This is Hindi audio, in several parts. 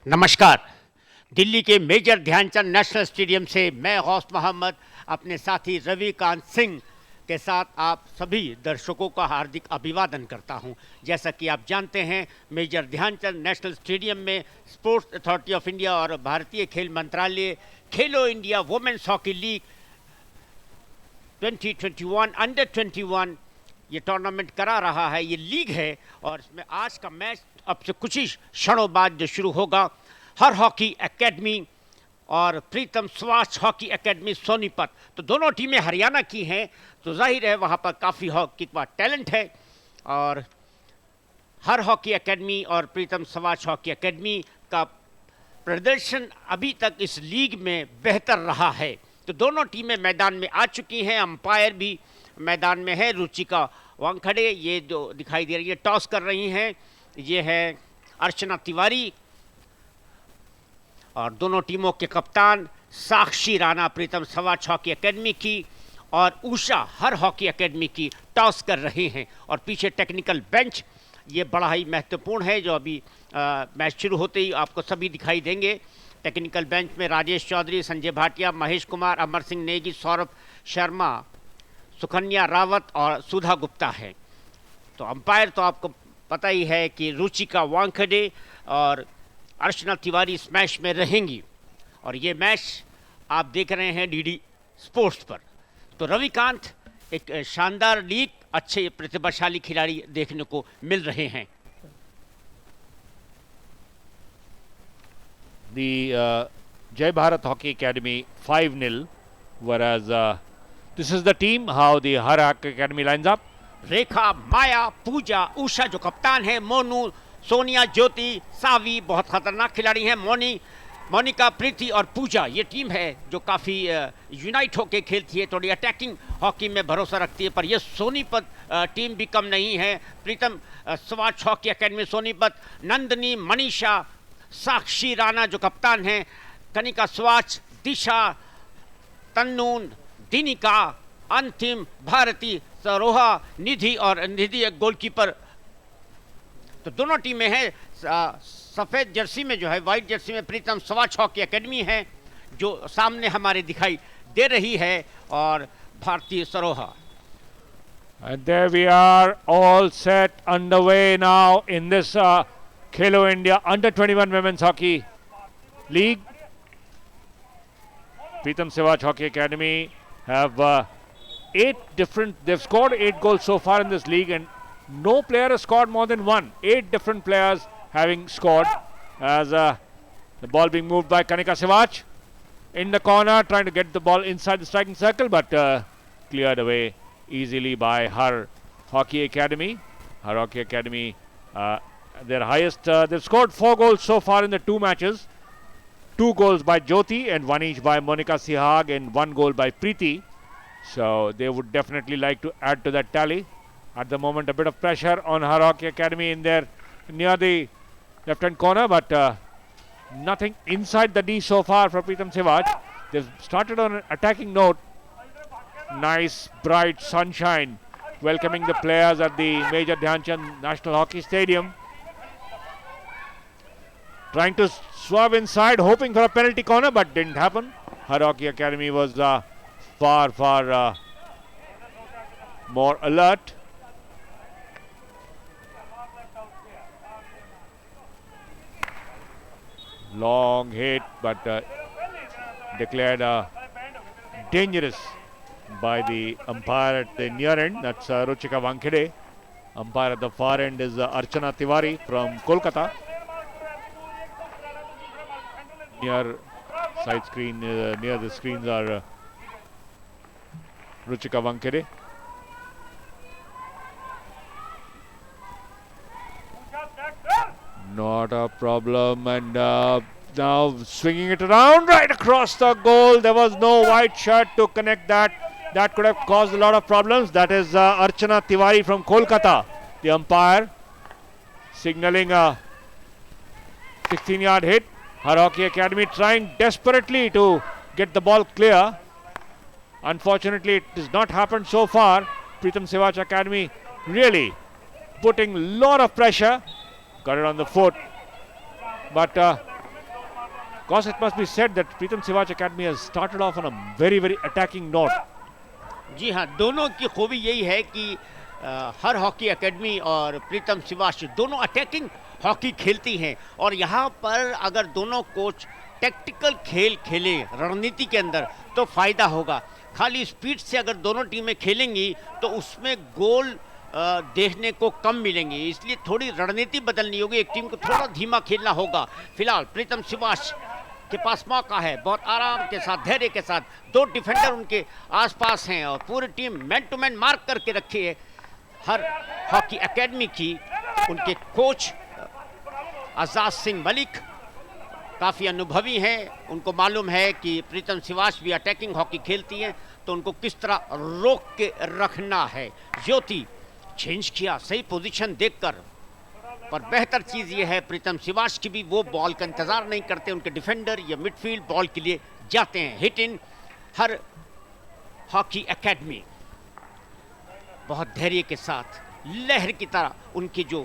नमस्कार। दिल्ली के मेजर ध्यानचंद नेशनल स्टेडियम से मैं गौस मोहम्मद अपने साथी रविकांत सिंह के साथ आप सभी दर्शकों का हार्दिक अभिवादन करता हूं। जैसा कि आप जानते हैं, मेजर ध्यानचंद नेशनल स्टेडियम में स्पोर्ट्स अथॉरिटी ऑफ इंडिया और भारतीय खेल मंत्रालय Khelo India women's hockey league 2021 under 21 ये टूर्नामेंट करा रहा है। ये लीग है और इसमें आज का मैच अब से कुछ ही क्षणों बाद जो शुरू होगा, हर हॉकी एकेडमी और प्रीतम स्वाच हॉकी एकेडमी सोनीपत, तो दोनों टीमें हरियाणा की हैं, तो जाहिर है वहाँ पर काफ़ी हॉकी का टैलेंट है। और हर हॉकी एकेडमी और प्रीतम स्वाच हॉकी एकेडमी का प्रदर्शन अभी तक इस लीग में बेहतर रहा है, तो दोनों टीमें मैदान में आ चुकी हैं। अंपायर भी मैदान में है, रुचिका वानखेड़े ये जो दिखाई दे रही है टॉस कर रही हैं, ये है अर्चना तिवारी, और दोनों टीमों के कप्तान साक्षी राणा प्रीतम स्वाच हॉकी एकेडमी की और उषा हर हॉकी एकेडमी की टॉस कर रहे हैं। और पीछे टेक्निकल बेंच ये बड़ा ही महत्वपूर्ण है, जो अभी मैच शुरू होते ही आपको सभी दिखाई देंगे। टेक्निकल बेंच में राजेश चौधरी, संजय भाटिया, महेश कुमार, अमर सिंह नेगी, सौरभ शर्मा, सुकन्या रावत और सुधा गुप्ता है। तो अंपायर तो आपको पता ही है कि रुचिका वानखेड़े और अर्चना तिवारी इस मैच में रहेंगी, और ये मैच आप देख रहे हैं डीडी स्पोर्ट्स पर। तो रविकांत, एक शानदार लीग, अच्छे प्रतिभाशाली खिलाड़ी देखने को मिल रहे हैं। The Jai Bharat Hockey Academy 5-0, whereas this is the team, how the Har Hockey Academy lines up. रेखा, माया, पूजा, उषा जो कप्तान है, मोनू, सोनिया, ज्योति, सावी बहुत खतरनाक खिलाड़ी हैं, मोनिका, प्रीति और पूजा, ये टीम है जो काफ़ी यूनाइट होकर खेलती है, थोड़ी अटैकिंग हॉकी में भरोसा रखती है। पर ये सोनीपत टीम भी कम नहीं है। प्रीतम स्वाच हॉकी एकेडमी सोनीपत, नंदनी, मनीषा, साक्षी राणा जो कप्तान हैं, कनिका स्वाच, दिशा, तन्नून, दिनिका, अंतिम, भारती, सरोहा, निधि और निधि एक गोलकीपर। तो दोनों टीमें हैं। सफ़ेद जर्सी में जो है, वाइट जर्सी में प्रीतम स्वाच हॉकी एकेडमी है जो सामने हमारे दिखाई दे रही है, और भारतीय Saroha. And there we are, all set underway now in this Khelo India Under 21 Women's Hockey League. Preetham Swach Hockey Academy have they've scored 8 goals so far in this league, and no player has scored more than one. 8 different players having scored, as the ball being moved by Kanika Swach in the corner, trying to get the ball inside the striking circle, but cleared away easily by Har Hockey Academy. Har Hockey Academy, their highest, they've scored 4 goals so far in the 2 matches. 2 goals by Jyoti and 1 each by Monica Sihag and 1 goal by Preeti. So they would definitely like to add to that tally. At the moment, a bit of pressure on Har Hockey Academy in there near the left-hand corner, but nothing inside the D so far for Preetham Swach. They've started on an attacking note. Nice, bright sunshine welcoming the players at the Major Dhyanchand National Hockey Stadium. Trying to swerve inside, hoping for a penalty corner, but didn't happen. Har Hockey Academy was far more alert. Long hit, but declared dangerous by the umpire at the near end. That's Ruchika Wankhede. Umpire at the far end is Archana Tiwari from Kolkata. Near side screen, near the screens are Ruchika Wankhede. Not a problem, and now swinging it around right across the goal. There was no white shirt to connect that. That could have caused a lot of problems. That is Archana Tiwari from Kolkata, the umpire, signaling a 16-yard hit. Har Hockey Academy trying desperately to get the ball clear. Unfortunately, it has not happened so far. Preetham Swach Academy really putting a lot of pressure. Got it on the foot. But Of course, it must be said that Pritam Sivach Academy has started off on a very, very attacking note. जी हाँ, दोनों की खूबी यही है कि हर हॉकी एकेडमी और प्रीतम सिवाच दोनों अटैकिंग हॉकी खेलती हैं और यहाँ पर अगर दोनों कोच टैक्टिकल खेल खेलें रणनीति के अंदर तो फायदा होगा। खाली स्पीड से अगर दोनों टीमें खेलेंगी तो उसमें गोल देखने को कम मिलेंगे, इसलिए थोड़ी रणनीति बदलनी होगी, एक टीम को थोड़ा धीमा खेलना होगा। फिलहाल प्रीतम सिवाच के पास मौका है, बहुत आराम के साथ धैर्य के साथ, दो डिफेंडर उनके आसपास हैं और पूरी team man to man mark करके रखी है। हर हॉकी एकेडमी की उनके कोच आजाद सिंह मलिक काफ़ी अनुभवी हैं, उनको मालूम है कि प्रीतम सिवाच भी अटैकिंग हॉकी खेलती हैं तो उनको किस तरह रोक के रखना है। ज्योति चेंज किया सही पोजीशन देखकर, पर बेहतर चीज़ ये है प्रीतम सिवाच की भी वो बॉल का इंतज़ार नहीं करते, उनके डिफेंडर या मिडफील्ड बॉल के लिए जाते हैं। Hit in Har hockey academy बहुत धैर्य के साथ लहर की तरह उनकी जो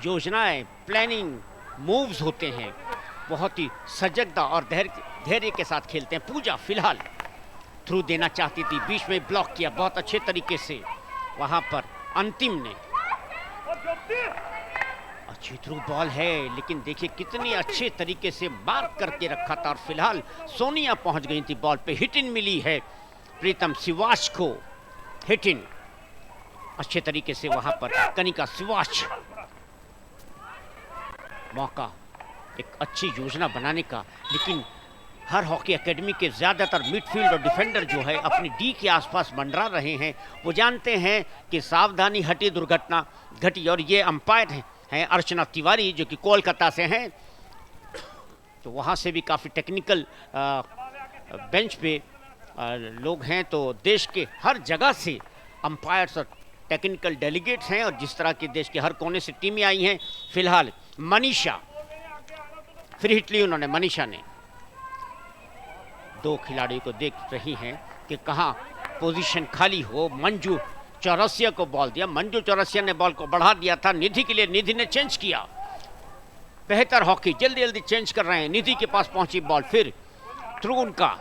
योजनाएं प्लानिंग मूव्स होते हैं बहुत ही सजगता और धैर्य के साथ खेलते हैं। पूजा फिलहाल थ्रू देना चाहती थी, बीच में ब्लॉक किया बहुत अच्छे तरीके से, वहां पर अंतिम ने अच्छी थ्रू बॉल है लेकिन देखिए कितनी अच्छे तरीके से मार्क करके रखा था और फिलहाल सोनिया पहुंच गई थी बॉल पे। हिट इन मिली है प्रीतम सिवाच को, हिट इन अच्छे तरीके से वहां पर कनिका सिवाच, मौका एक अच्छी योजना बनाने का, लेकिन हर हॉकी एकेडमी के ज़्यादातर मिडफील्ड और डिफेंडर जो है अपनी डी के आसपास मंडरा रहे हैं, वो जानते हैं कि सावधानी हटी दुर्घटना घटी। और ये अंपायर हैं अर्चना तिवारी जो कि कोलकाता से हैं, तो वहाँ से भी काफ़ी टेक्निकल बेंच पे लोग हैं, तो देश के हर जगह से अंपायर्स और टेक्निकल डेलीगेट्स हैं और जिस तरह के देश के हर कोने से टीमें आई हैं। फिलहाल मनीषा फ्री हिट ली उन्होंने, मनीषा ने दो खिलाड़ियों को देख रही हैं कि कहाँ पोजीशन खाली हो। मंजू चौरसिया को बॉल दिया, मंजू चौरसिया ने बॉल को बढ़ा दिया था निधि के लिए, निधि ने चेंज किया। बेहतर हॉकी जल्दी जल्दी चेंज कर रहे हैं, निधि के पास पहुंची बॉल, फिर थ्रू उनका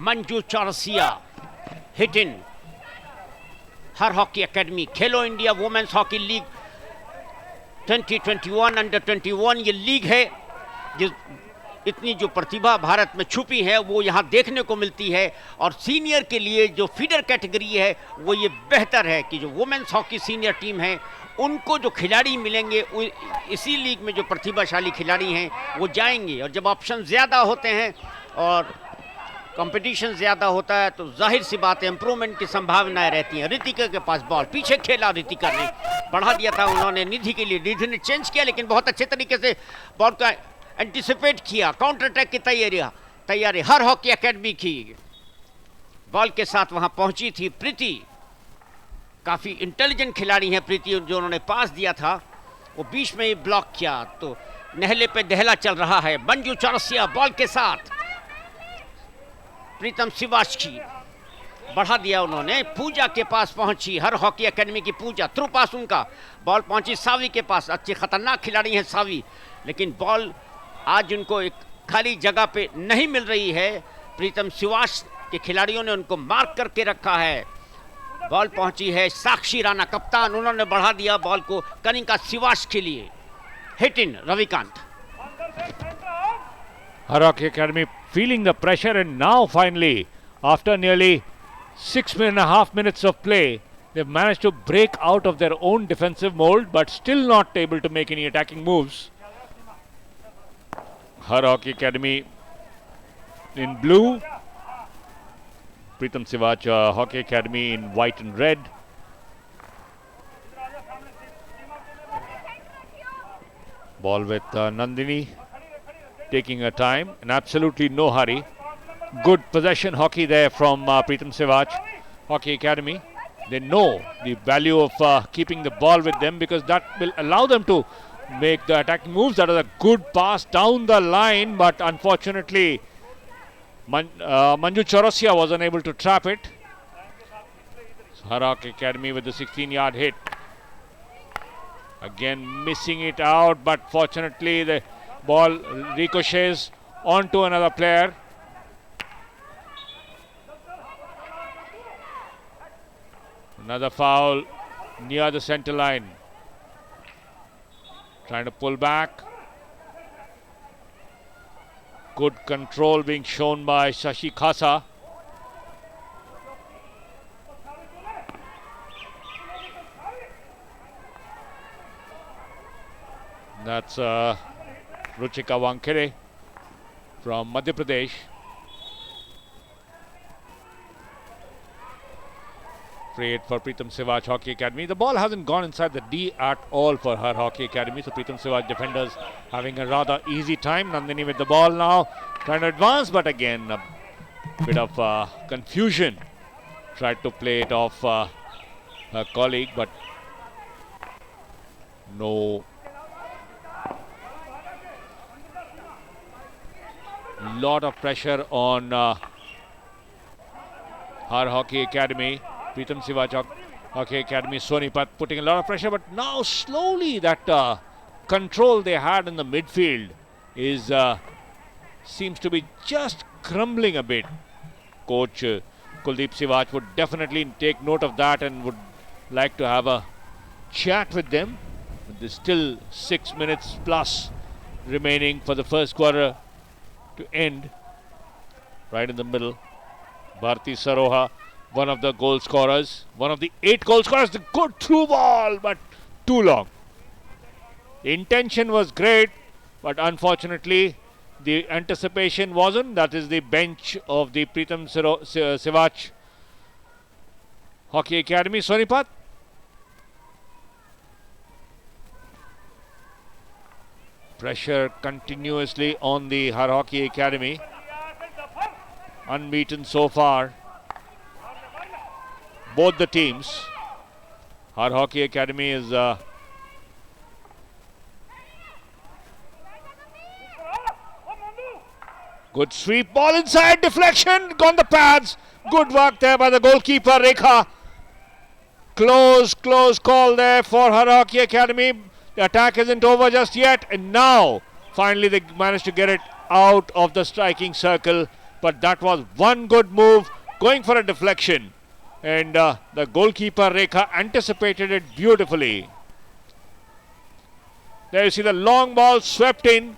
Manju Chaurasia, hit in Har hockey academy Khelo India women's hockey league 2021 under 21 ये लीग है जिस इतनी जो प्रतिभा भारत में छुपी है वो यहाँ देखने को मिलती है। और सीनियर के लिए जो फीडर कैटेगरी है वो ये बेहतर है कि जो वुमेन्स हॉकी सीनियर टीम है उनको जो खिलाड़ी मिलेंगे इसी लीग में जो प्रतिभाशाली खिलाड़ी हैं वो जाएंगे। और जब ऑप्शन ज़्यादा होते हैं और कंपटीशन ज़्यादा होता है तो जाहिर सी बात है इम्प्रूवमेंट की संभावनाएं रहती हैं। ऋतिका के पास बॉल, पीछे खेला, ऋतिका ने बढ़ा दिया था उन्होंने निधि के लिए, निधि ने चेंज किया लेकिन बहुत अच्छे तरीके से बॉल का एंटिसिपेट किया, काउंटर अटैक की तैयारी हर हॉकी एकेडमी की बॉल के साथ वहां पहुंची थी प्रीति। काफ़ी इंटेलिजेंट खिलाड़ी हैं प्रीति, जो उन्होंने पास दिया था वो बीच में ही ब्लॉक किया, तो नहले पे दहला चल रहा है। मंजू चौरसिया बॉल के साथ प्रीतम सिवाच की बढ़ा दिया उन्होंने, पूजा के पास पहुंची हर हॉकी एकेडमी की पूजा, थ्रू पास उनका बॉल पहुंची सावी के पास। अच्छी खतरनाक खिलाड़ी हैं सावी, लेकिन बॉल आज उनको एक खाली जगह पे नहीं मिल रही है। प्रीतम सिवाच के खिलाड़ियों ने उनको मार्क करके रखा है। बॉल पहुंची है साक्षी राणा कप्तान, उन्होंने बढ़ा दिया बॉल को कनिका सिवाच के लिए, hit in Ravikant. Haraki Academy feeling the pressure, and now finally after nearly 6.5 minutes of play they've managed to break out of their own defensive mold but still not able to make any attacking moves. Haraki Academy in blue, Pritam Sivach Hockey Academy in white and red. Ball with Nandini taking her time and absolutely no hurry. Good possession hockey there from Pritam Sivach Hockey Academy. They know the value of keeping the ball with them because that will allow them to make the attacking moves. That was a good pass down the line, but unfortunately Manju Chaurasia was unable to trap it. Haraki Academy with the 16-yard hit. Again missing it out, but fortunately Ball ricochets onto another player. Another foul near the center line. Trying to pull back. Good control being shown by Shashi Khasa. That's Ruchika Wankere from Madhya Pradesh. Free hit for Pritam Sewaj Hockey Academy. The ball hasn't gone inside the D at all for her Hockey Academy. So Pritam Sewaj defenders having a rather easy time. Nandini with the ball now, trying to advance, but again a bit of confusion. Tried to play it off her colleague, but no. Lot of pressure on her Hockey Academy. Pritam Sewaj Hockey Academy, Sonipat putting a lot of pressure, but now slowly that control they had in the midfield is seems to be just crumbling a bit. Coach Kuldeep Sewaj would definitely take note of that and would like to have a chat with them. There's still 6 minutes plus remaining for the first quarter to end. Right in the middle, Bharti Saroha, one of the goal scorers, one of the 8 goal scorers. The good through ball, but too long. The intention was great, but unfortunately the anticipation wasn't. That is the bench of the Pritam Sewaj Hockey Academy, Sonipat. Pressure continuously on the Har Hockey Academy. Unbeaten so far. Both the teams. Har Hockey Academy is good sweep, ball inside, deflection, gone the pads. Good work there by the goalkeeper Rekha. Close call there for Har Hockey Academy. The attack isn't over just yet, and now finally they managed to get it out of the striking circle. But that was one good move, going for a deflection, and the goalkeeper Rekha anticipated it beautifully. There you see the long ball swept in,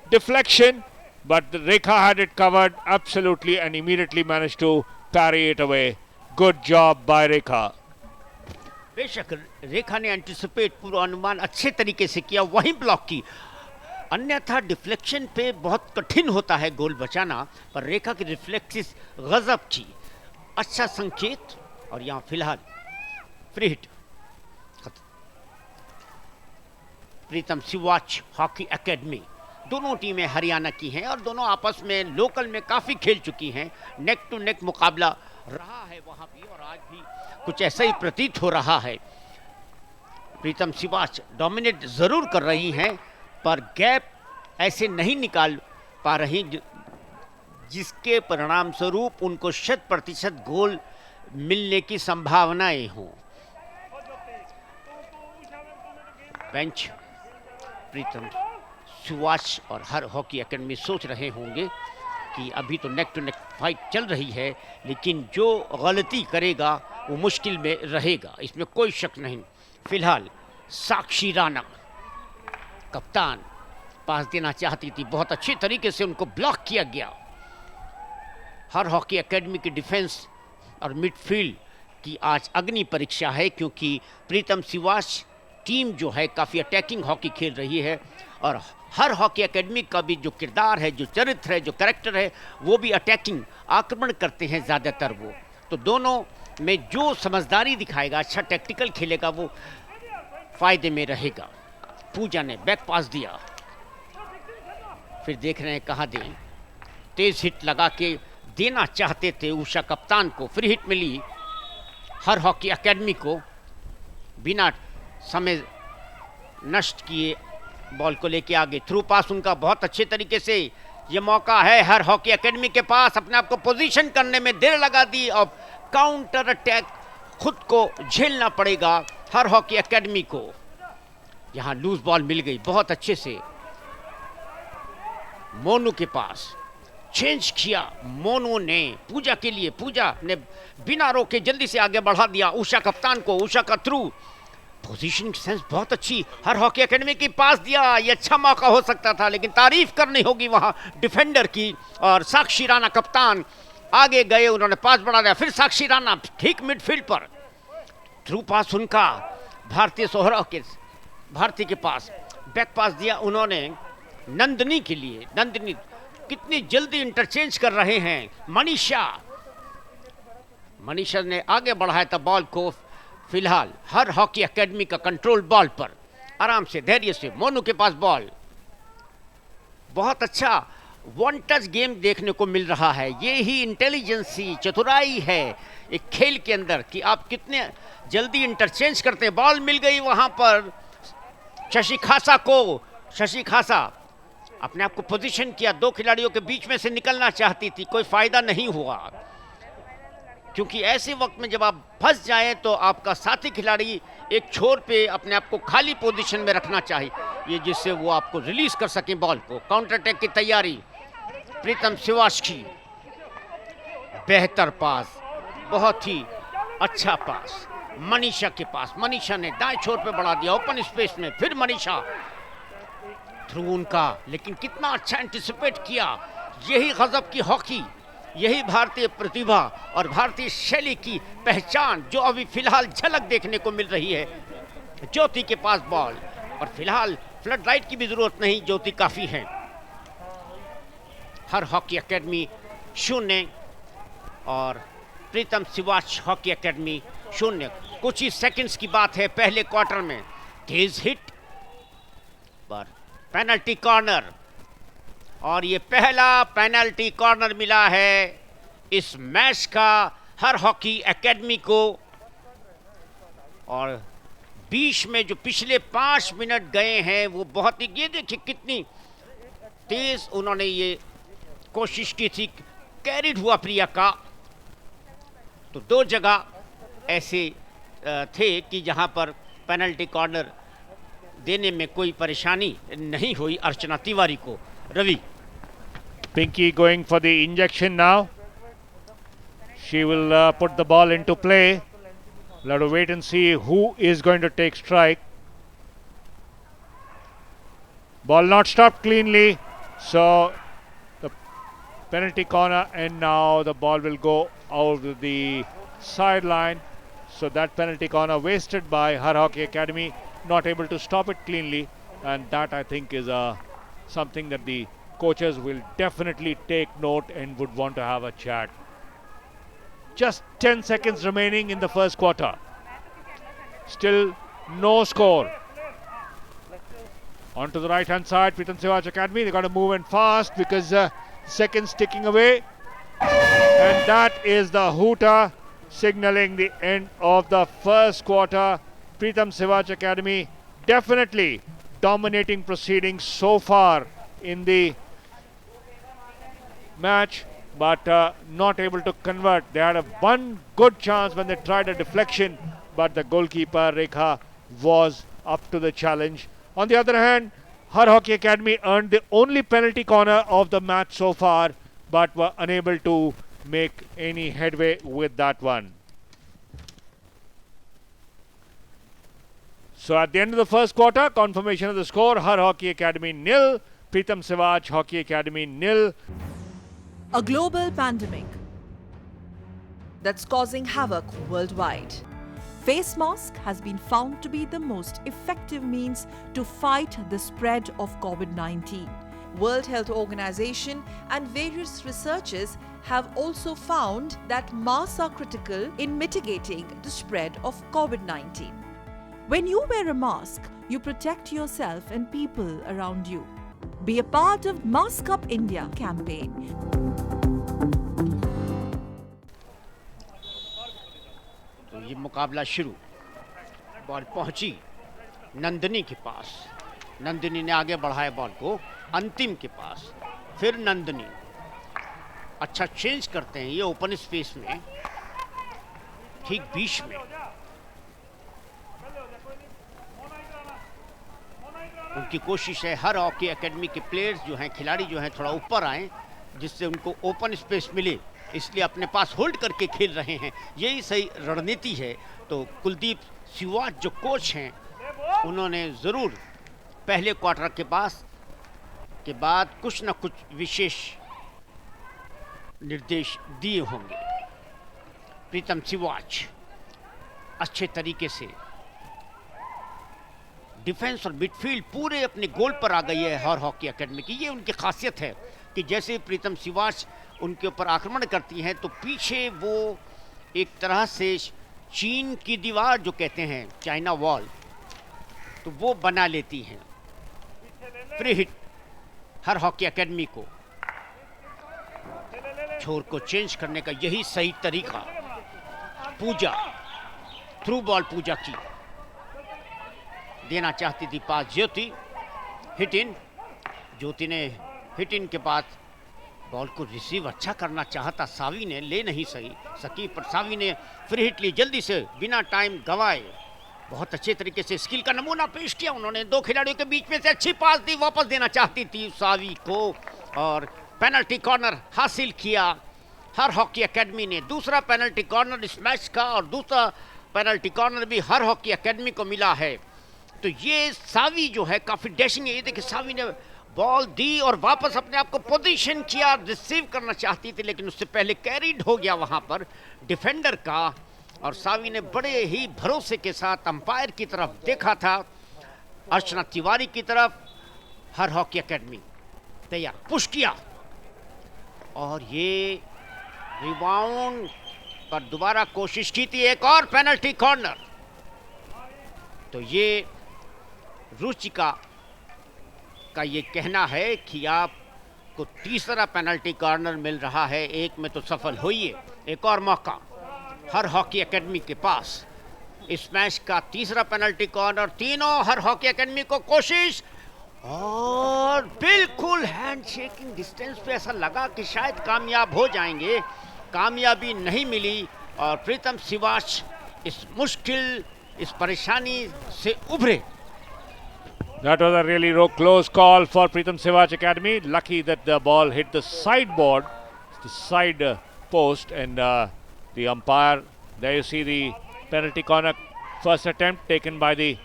deflection, but Rekha had it covered absolutely and immediately managed to parry it away. Good job by Rekha. बेशक रेखा ने एंटिसिपेट पूर्वानुमान अच्छे तरीके से किया, वहीं ब्लॉक की। अन्यथा डिफ्लेक्शन पे बहुत कठिन होता है गोल बचाना, पर रेखा की रिफ्लेक्सिस गजब की। अच्छा संकेत, और यहाँ फिलहाल फ्री हिट। प्रीतम सेवाज हॉकी एकेडमी, दोनों टीमें हरियाणा की हैं और दोनों आपस में लोकल में काफ़ी खेल चुकी हैं। नेक टू नेक मुकाबला रहा है वहाँ भी, और आज भी कुछ ऐसा ही प्रतीत हो रहा है। प्रीतम सेवाज डोमिनेट ज़रूर कर रही हैं, पर गैप ऐसे नहीं निकाल पा रही जिसके परिणाम स्वरूप उनको 100% गोल मिलने की संभावनाएं हों। बेंच प्रीतम सेवाज और हर हॉकी एकेडमी सोच रहे होंगे कि अभी तो नेक टू नेक फाइट चल रही है, लेकिन जो गलती करेगा वो मुश्किल में रहेगा, इसमें कोई शक नहीं। फिलहाल साक्षी राणा कप्तान पास देना चाहती थी, बहुत अच्छे तरीके से उनको ब्लॉक किया गया। हर हॉकी एकेडमी की डिफेंस और मिडफील्ड की आज अग्नि परीक्षा है, क्योंकि प्रीतम सेवाज टीम जो है काफ़ी अटैकिंग हॉकी खेल रही है, और हर हॉकी एकेडमी का भी जो किरदार है, जो चरित्र है, जो कैरेक्टर है, वो भी अटैकिंग आक्रमण करते हैं ज़्यादातर वो। तो दोनों में जो समझदारी दिखाएगा, अच्छा टैक्टिकल खेलेगा, वो फायदे में रहेगा। पूजा ने बैक पास दिया, फिर देख रहे हैं कहाँ दें। तेज हिट लगा के देना चाहते थे उषा कप्तान को, फ्री हिट मिली हर हॉकी एकेडमी को। बिना समय नष्ट किए बॉल को लेके आगे, थ्रू पास उनका बहुत अच्छे तरीके से। ये मौका है हर हॉकी एकेडमी के पास, अपने आप को पोजीशन करने में देर लगा दी, और काउंटर अटैक खुद को झेलना पड़ेगा हर हॉकी एकेडमी को। यहाँ लूज बॉल मिल गई बहुत अच्छे से। मोनू के पास चेंज किया मोनू ने पूजा के लिए, पूजा ने बिना रोके जल्दी से आगे बढ़ा दिया उषा कप्तान को, उषा का थ्रू, पोजीशनिंग सेंस बहुत अच्छी, हर हॉकी एकेडमी के पास दिया, ये अच्छा मौका हो सकता था, लेकिन तारीफ करनी होगी वहां डिफेंडर की। और साक्षी राणा कप्तान आगे गए, उन्होंने पास बढ़ा दिया, फिर साक्षी राणा ठीक मिडफील्ड पर थ्रू पास उनका, भारतीय सोहराव के भारती के पास बैक पास दिया उन्होंने नंदिनी के लिए। नंदिनी कितनी जल्दी इंटरचेंज कर रहे हैं, मनीषा ने आगे बढ़ाया था बॉल को। फिलहाल हर हॉकी एकेडमी का कंट्रोल बॉल पर, आराम से धैर्य से मोनू के पास बॉल, बहुत अच्छा वन टच गेम देखने को मिल रहा है। ये ही इंटेलिजेंसी, चतुराई है एक खेल के अंदर कि आप कितने जल्दी इंटरचेंज करते हैं। बॉल मिल गई वहां पर शशि खासा को, शशि खासा अपने आप को पोजीशन किया, दो खिलाड़ियों के बीच में से निकलना चाहती थी, कोई फायदा नहीं हुआ, क्योंकि ऐसे वक्त में जब आप फंस जाएं तो आपका साथी खिलाड़ी एक छोर पे अपने आप को खाली पोजीशन में रखना चाहिए, ये जिससे वो आपको रिलीज कर सके बॉल को। काउंटर अटैक की तैयारी, प्रीतम शिवास्की, बेहतर पास, बहुत ही अच्छा पास मनीषा के पास, मनीषा ने दाएं छोर पे बढ़ा दिया ओपन स्पेस में, फिर मनीषा थ्रू उनका, लेकिन कितना अच्छा एंटिसिपेट किया। यही गजब की हॉकी, यही भारतीय प्रतिभा और भारतीय शैली की पहचान जो अभी फिलहाल झलक देखने को मिल रही है। ज्योति के पास बॉल, और फिलहाल फ्लड लाइट की भी जरूरत नहीं, ज्योति काफी है। हर हॉकी एकेडमी 0 और प्रीतम शिवाच हॉकी एकेडमी 0। कुछ ही सेकंड्स की बात है पहले क्वार्टर में। तेज हिट पर पेनल्टी कॉर्नर, और ये पहला पेनल्टी कॉर्नर मिला है इस मैच का हर हॉकी एकेडमी को। और बीच में जो पिछले 5 मिनट गए हैं वो बहुत ही, ये देखिए कितनी तेज उन्होंने ये कोशिश की थी, कैरिड हुआ प्रिया का। तो 2 जगह ऐसे थे कि जहां पर पेनल्टी कॉर्नर देने में कोई परेशानी नहीं हुई अर्चना तिवारी को। Ravi, Pinky going for the injection now. She will put the ball into play. We'll have to wait and see who is going to take strike. Ball not stopped cleanly, so the penalty corner, and now the ball will go out of the sideline. So that penalty corner wasted by Har Hockey Academy, not able to stop it cleanly, and that I think is something that the coaches will definitely take note and would want to have a chat. Just 10 seconds remaining in the first quarter. Still no score. On to the right hand side, Pritam Sivach Academy. They got to move in fast because seconds ticking away. And that is the hooter signaling the end of the first quarter. Pritam Sivach Academy definitely dominating proceedings so far in the match, but not able to convert. They had one good chance when they tried a deflection, but the goalkeeper Rekha was up to the challenge. On the other hand, Har Hockey Academy earned the only penalty corner of the match so far, but were unable to make any headway with that one. So at the end of the first quarter, confirmation of the score: Har Hockey Academy 0, Pritam Sivach Hockey Academy 0. A global pandemic that's causing havoc worldwide. Face mask has been found to be the most effective means to fight the spread of COVID-19. World Health Organization and various researchers have also found that masks are critical in mitigating the spread of COVID-19. When you wear a mask, you protect yourself and people around you. Be a part of Mask Up India campaign. तो ये मुकाबला शुरू, बॉल पहुंची नंदिनी के पास, नंदिनी ने आगे बढ़ाया बॉल को अंतिम के पास, फिर नंदिनी अच्छा चेंज करते हैं ये ओपन स्पेस में, ठीक बीच में उनकी कोशिश है हर हॉकी एकेडमी के प्लेयर्स जो हैं, खिलाड़ी जो हैं, थोड़ा ऊपर आएँ जिससे उनको ओपन स्पेस मिले, इसलिए अपने पास होल्ड करके खेल रहे हैं। यही सही रणनीति है। तो कुलदीप सिवाच जो कोच हैं, उन्होंने ज़रूर पहले क्वार्टर के बाद कुछ न कुछ विशेष निर्देश दिए होंगे। प्रीतम सिवाच अच्छे तरीके से डिफेंस और मिडफील्ड पूरे अपने गोल पर आ गई है हर हॉकी एकेडमी की। ये उनकी खासियत है कि जैसे प्रीतम सिवाच उनके ऊपर आक्रमण करती हैं तो पीछे वो एक तरह से चीन की दीवार जो कहते हैं, चाइना वॉल, तो वो बना लेती हैं। Free hit Har hockey academy को छोर को चेंज करने का यही सही तरीका। पूजा थ्रू बॉल पूजा की देना चाहती थी पास ज्योति, हिट इन। ज्योति ने हिट इन के बाद बॉल को रिसीव अच्छा करना चाहता सावी ने, ले नहीं सकी पर सावी ने फ्री हिट ली जल्दी से बिना टाइम गवाए। बहुत अच्छे तरीके से स्किल का नमूना पेश किया उन्होंने। दो खिलाड़ियों के बीच में से अच्छी पास दी, वापस देना चाहती थी सावी को और पेनल्टी कॉर्नर हासिल किया हर हॉकी एकेडमी ने। दूसरा पेनल्टी कॉर्नर इस मैच का और दूसरा पेनल्टी कॉर्नर भी हर हॉकी एकेडमी को मिला है। तो ये सावी जो है काफ़ी डैशिंग है। ये देखिए सावी ने बॉल दी और वापस अपने आप को पोजीशन किया, रिसीव करना चाहती थी लेकिन उससे पहले कैरीड हो गया वहां पर डिफेंडर का। और सावी ने बड़े ही भरोसे के साथ अंपायर की तरफ देखा था, अर्चना तिवारी की तरफ। हर हॉकी एकेडमी तैयार, पुश किया और ये रिबाउंड पर दोबारा कोशिश की थी, एक और पेनल्टी कॉर्नर। तो ये रुचिका का ये कहना है कि आपको तीसरा पेनल्टी कॉर्नर मिल रहा है, एक में तो सफल होइए। एक और मौका हर हॉकी एकेडमी के पास। इस मैच का तीसरा पेनल्टी कॉर्नर, तीनों हर हॉकी एकेडमी को कोशिश और बिल्कुल हैंड शेकिंग डिस्टेंस पे ऐसा लगा कि शायद कामयाब हो जाएंगे, कामयाबी नहीं मिली और प्रीतम सिवाच इस परेशानी से उभरे। That was a really close call for Pritham Sivach Academy. Lucky that the ball hit the sideboard, the side post, and the umpire. There you see the penalty corner, first attempt taken by the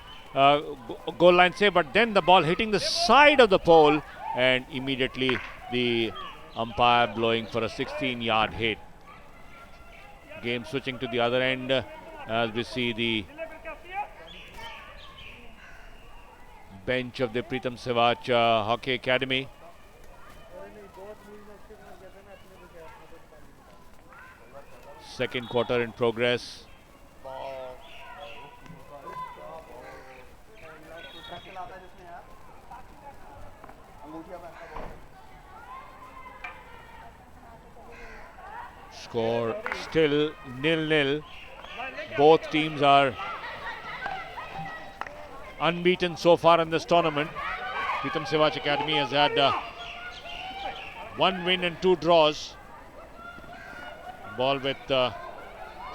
goal line save, but then the ball hitting the side of the pole, and immediately the umpire blowing for a 16-yard hit. Game switching to the other end as we see the bench of the Pritham Sivach Hockey Academy. Second quarter in progress. Score still 0-0. Both teams are unbeaten so far in this tournament. Pritham Sivach Academy has had 1 win and 2 draws. Ball with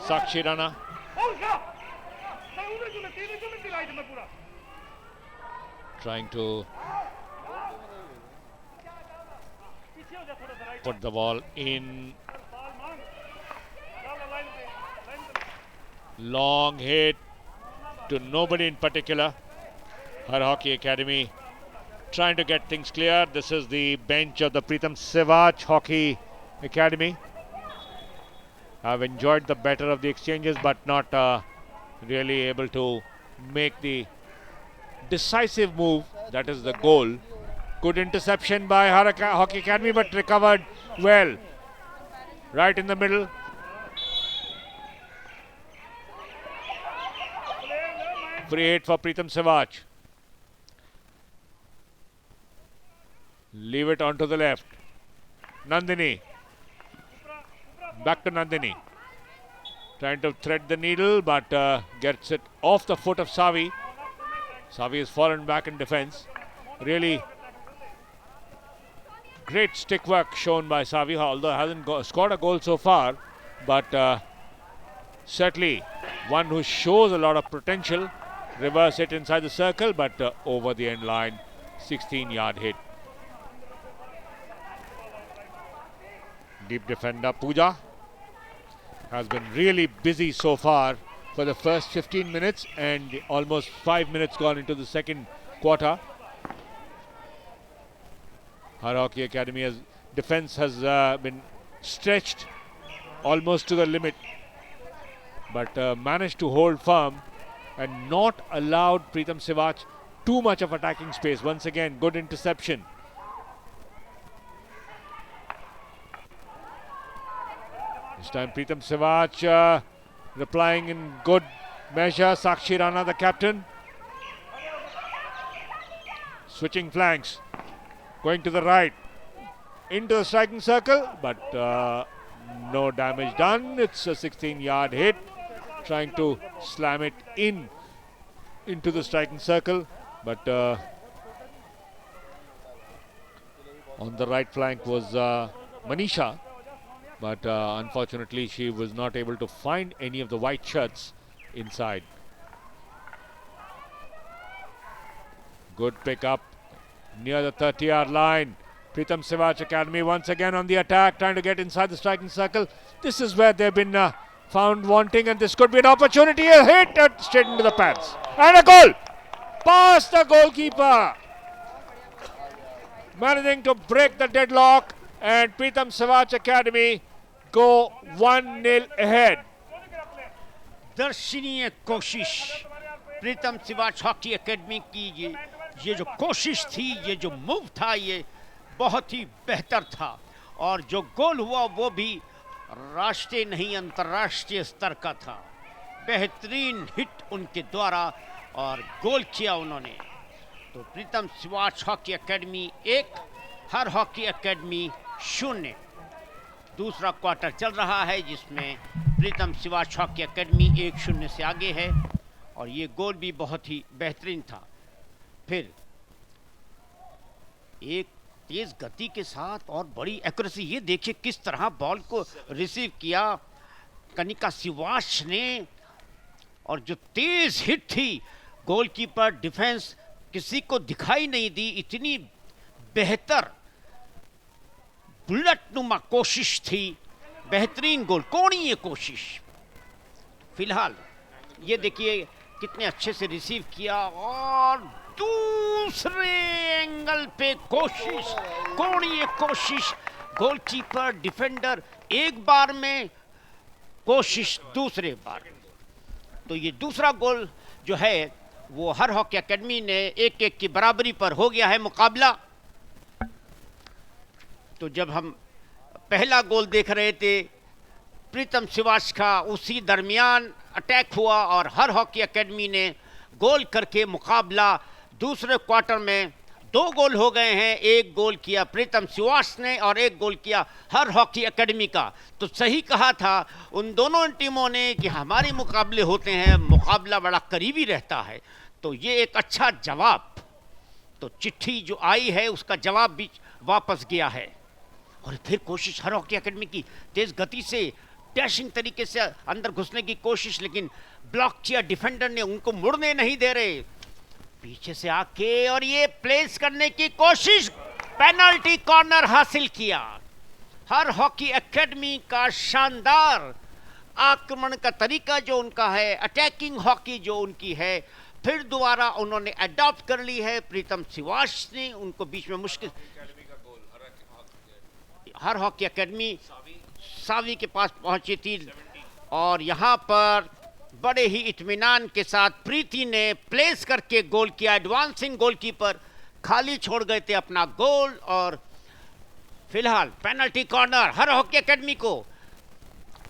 Sakshi Rana. Trying to put the ball in. Long hit to nobody in particular. Her Hockey Academy trying to get things clear. This is the bench of the Pritham Sivach Hockey Academy. I've enjoyed the better of the exchanges, but not really able to make the decisive move. That is the goal. Good interception by Her Hockey Academy, but recovered well. Right in the middle. Free hit for Pritham Sivach. Leave it onto the left. Nandini. Back to Nandini. Trying to thread the needle, but gets it off the foot of Savi. Savi has fallen back in defense. Really great stick work shown by Savi, although hasn't scored a goal so far, but certainly one who shows a lot of potential. Reverse it inside the circle, but over the end line 16-yard hit. Deep defender Pooja has been really busy so far for the first 15 minutes and almost 5 minutes gone into the second quarter. Har Hockey Academy defense has been stretched almost to the limit, but managed to hold firm and not allowed Pritam Sivach too much of attacking space. Once again, good interception. This time Pritam Sivach replying in good measure. Sakshi Rana, the captain. Switching flanks. Going to the right. Into the striking circle, but no damage done. It's a 16-yard hit. Trying to slam it into the striking circle, but on the right flank was Manisha, but unfortunately she was not able to find any of the white shirts inside. Good pickup near the 30-yard line. Pritam Sivach Academy once again on the attack, trying to get inside the striking circle. This is where they've been found wanting, and this could be an opportunity. A hit straight into the pads. And a goal! Past the goalkeeper. Managing to break the deadlock, and Pritam Sivach Academy go 1-0 ahead. दर्शनीय कोशिश प्रीतम सिवाच हॉकी एकेडमी की ये जो कोशिश थी, ये जो मूव था, ये बहुत ही बेहतर था, और जो गोल हुआ वो भी राष्ट्रीय नहीं अंतर्राष्ट्रीय स्तर का था। बेहतरीन हिट उनके द्वारा और गोल किया उन्होंने। तो प्रीतम सिवाच हॉकी एकेडमी 1, हर हॉकी एकेडमी 0। दूसरा क्वार्टर चल रहा है जिसमें प्रीतम सिवाच हॉकी एकेडमी 1-0 से आगे है, और ये गोल भी बहुत ही बेहतरीन था। फिर एक तेज गति के साथ और बड़ी एक्यूरेसी, ये देखिए किस तरह बॉल को रिसीव किया कनिका सिवाच ने, और जो तेज हिट थी, गोलकीपर डिफेंस किसी को दिखाई नहीं दी। इतनी बेहतर बुलेट नुमा कोशिश थी, बेहतरीन गोल, कोणीय कोशिश। फिलहाल ये देखिए कितने अच्छे से रिसीव किया, और दूसरे एंगल पे कोशिश, कोणीय कोशिश, गोलकीपर डिफेंडर एक बार में, कोशिश दूसरे बार। तो ये दूसरा गोल जो है वो हर हॉकी एकेडमी ने 1-1 की बराबरी पर हो गया है मुकाबला। तो जब हम पहला गोल देख रहे थे प्रीतम सिवाच का, उसी दरमियान अटैक हुआ और हर हॉकी एकेडमी ने गोल करके मुकाबला दूसरे क्वार्टर में 2 गोल हो गए हैं। 1 गोल किया प्रीतम सिवाच ने और 1 गोल किया हर हॉकी एकेडमी का। तो सही कहा था उन दोनों टीमों ने कि हमारे मुकाबले होते हैं, मुकाबला बड़ा करीबी रहता है। तो ये एक अच्छा जवाब, तो चिट्ठी जो आई है उसका जवाब भी वापस गया है। और फिर कोशिश हर हॉकी एकेडमी की, तेज गति से डैशिंग तरीके से अंदर घुसने की कोशिश, लेकिन ब्लॉक किया डिफेंडर ने, उनको मुड़ने नहीं दे रहे। पीछे से आके और ये प्लेस करने की कोशिश, पेनल्टी कॉर्नर हासिल किया। हर हॉकी एकेडमी का शानदार आक्रमण का तरीका जो उनका है, अटैकिंग हॉकी जो उनकी है, फिर दोबारा उन्होंने अडॉप्ट कर ली है। प्रीतम सिवाच ने उनको बीच में मुश्किल, हर हॉकी एकेडमी सावी के पास पहुंची थी, और यहाँ पर बड़े ही इत्मीनान के साथ प्रीति ने प्लेस करके गोल किया। एडवांसिंग गोलकीपर खाली छोड़ गए थे अपना गोल, और फिलहाल पेनल्टी कॉर्नर हर हॉकी एकेडमी को।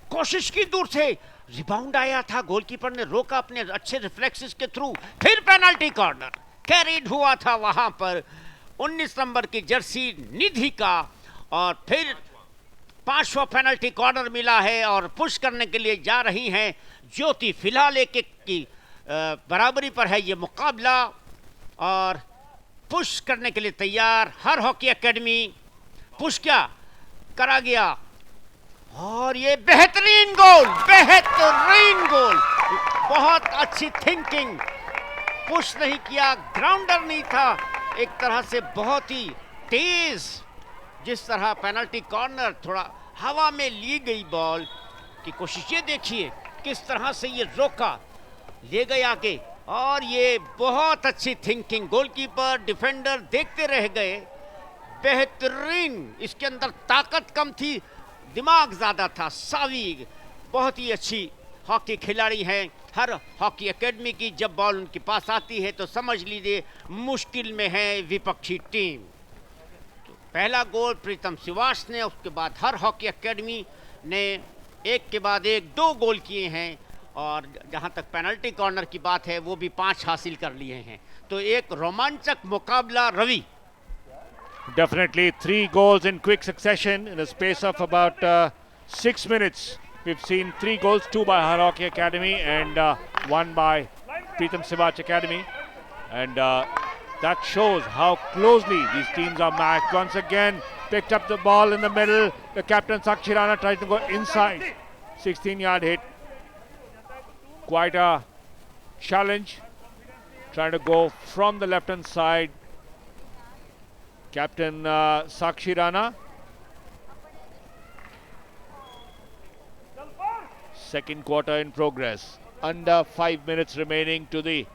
कोशिश की दूर से, रिबाउंड आया था, गोलकीपर ने रोका अपने अच्छे रिफ्लेक्सेस के थ्रू, फिर पेनल्टी कॉर्नर कैरीड हुआ था वहां पर 19 नंबर की जर्सी निधि का, और फिर 5वां पेनल्टी कॉर्नर मिला है और पुश करने के लिए जा रही हैं ज्योति। फिलहाल 1-1 की बराबरी पर है ये मुकाबला, और पुश करने के लिए तैयार हर हॉकी एकेडमी। पुश क्या करा गया, और ये बेहतरीन गोल, बेहतरीन गोल, बहुत अच्छी थिंकिंग। पुश नहीं किया, ग्राउंडर नहीं था, एक तरह से बहुत ही तेज, जिस तरह पेनल्टी कॉर्नर थोड़ा हवा में ली गई बॉल की कोशिश, ये देखिए किस तरह से ये रोका, ले गए आगे, और ये बहुत अच्छी थिंकिंग, गोलकीपर डिफेंडर देखते रह गए, बेहतरीन। इसके अंदर ताकत कम थी, दिमाग ज्यादा था। सावी बहुत ही अच्छी हॉकी खिलाड़ी हैं। हर हॉकी एकेडमी की जब बॉल उनके पास आती है तो समझ लीजिए मुश्किल में है विपक्षी टीम। तो पहला गोल प्रीतम सिवाच ने, उसके बाद हर हॉकी एकेडमी ने एक के बाद एक 2 गोल किए हैं, और जहां तक पेनल्टी कॉर्नर की बात है वो भी 5 हासिल कर लिए हैं। तो एक रोमांचक मुकाबला Ravi. Definitely 3 goals in quick succession in a space of about 6 minutes. We've seen 3 goals, 2 by Har Hockey Academy and 1 by Preetham Sivac Academy. And that shows how closely these teams are matched. Once again, picked up the ball in the middle. The captain Sakshi Rana tries to go inside. 16-yard hit. Quite a challenge. Trying to go from the left-hand side. Captain Sakshi Rana. Second quarter in progress. Under 5 minutes remaining to the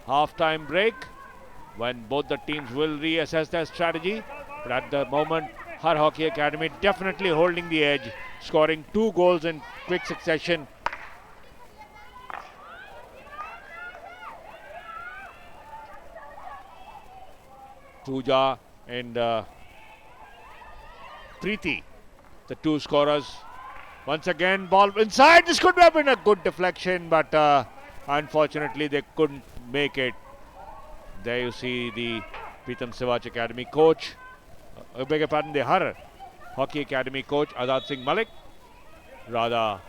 half-time break, when both the teams will reassess their strategy. But at the moment, Har Hockey Academy definitely holding the edge, scoring 2 goals in quick succession. Pooja and Preeti, the 2 scorers. Once again, ball inside. This could have been a good deflection, but unfortunately they couldn't make it. There you see the Preetham Sivac Academy coach, I beg your pardon, the Har Hockey Academy coach Azad Singh Malik, rather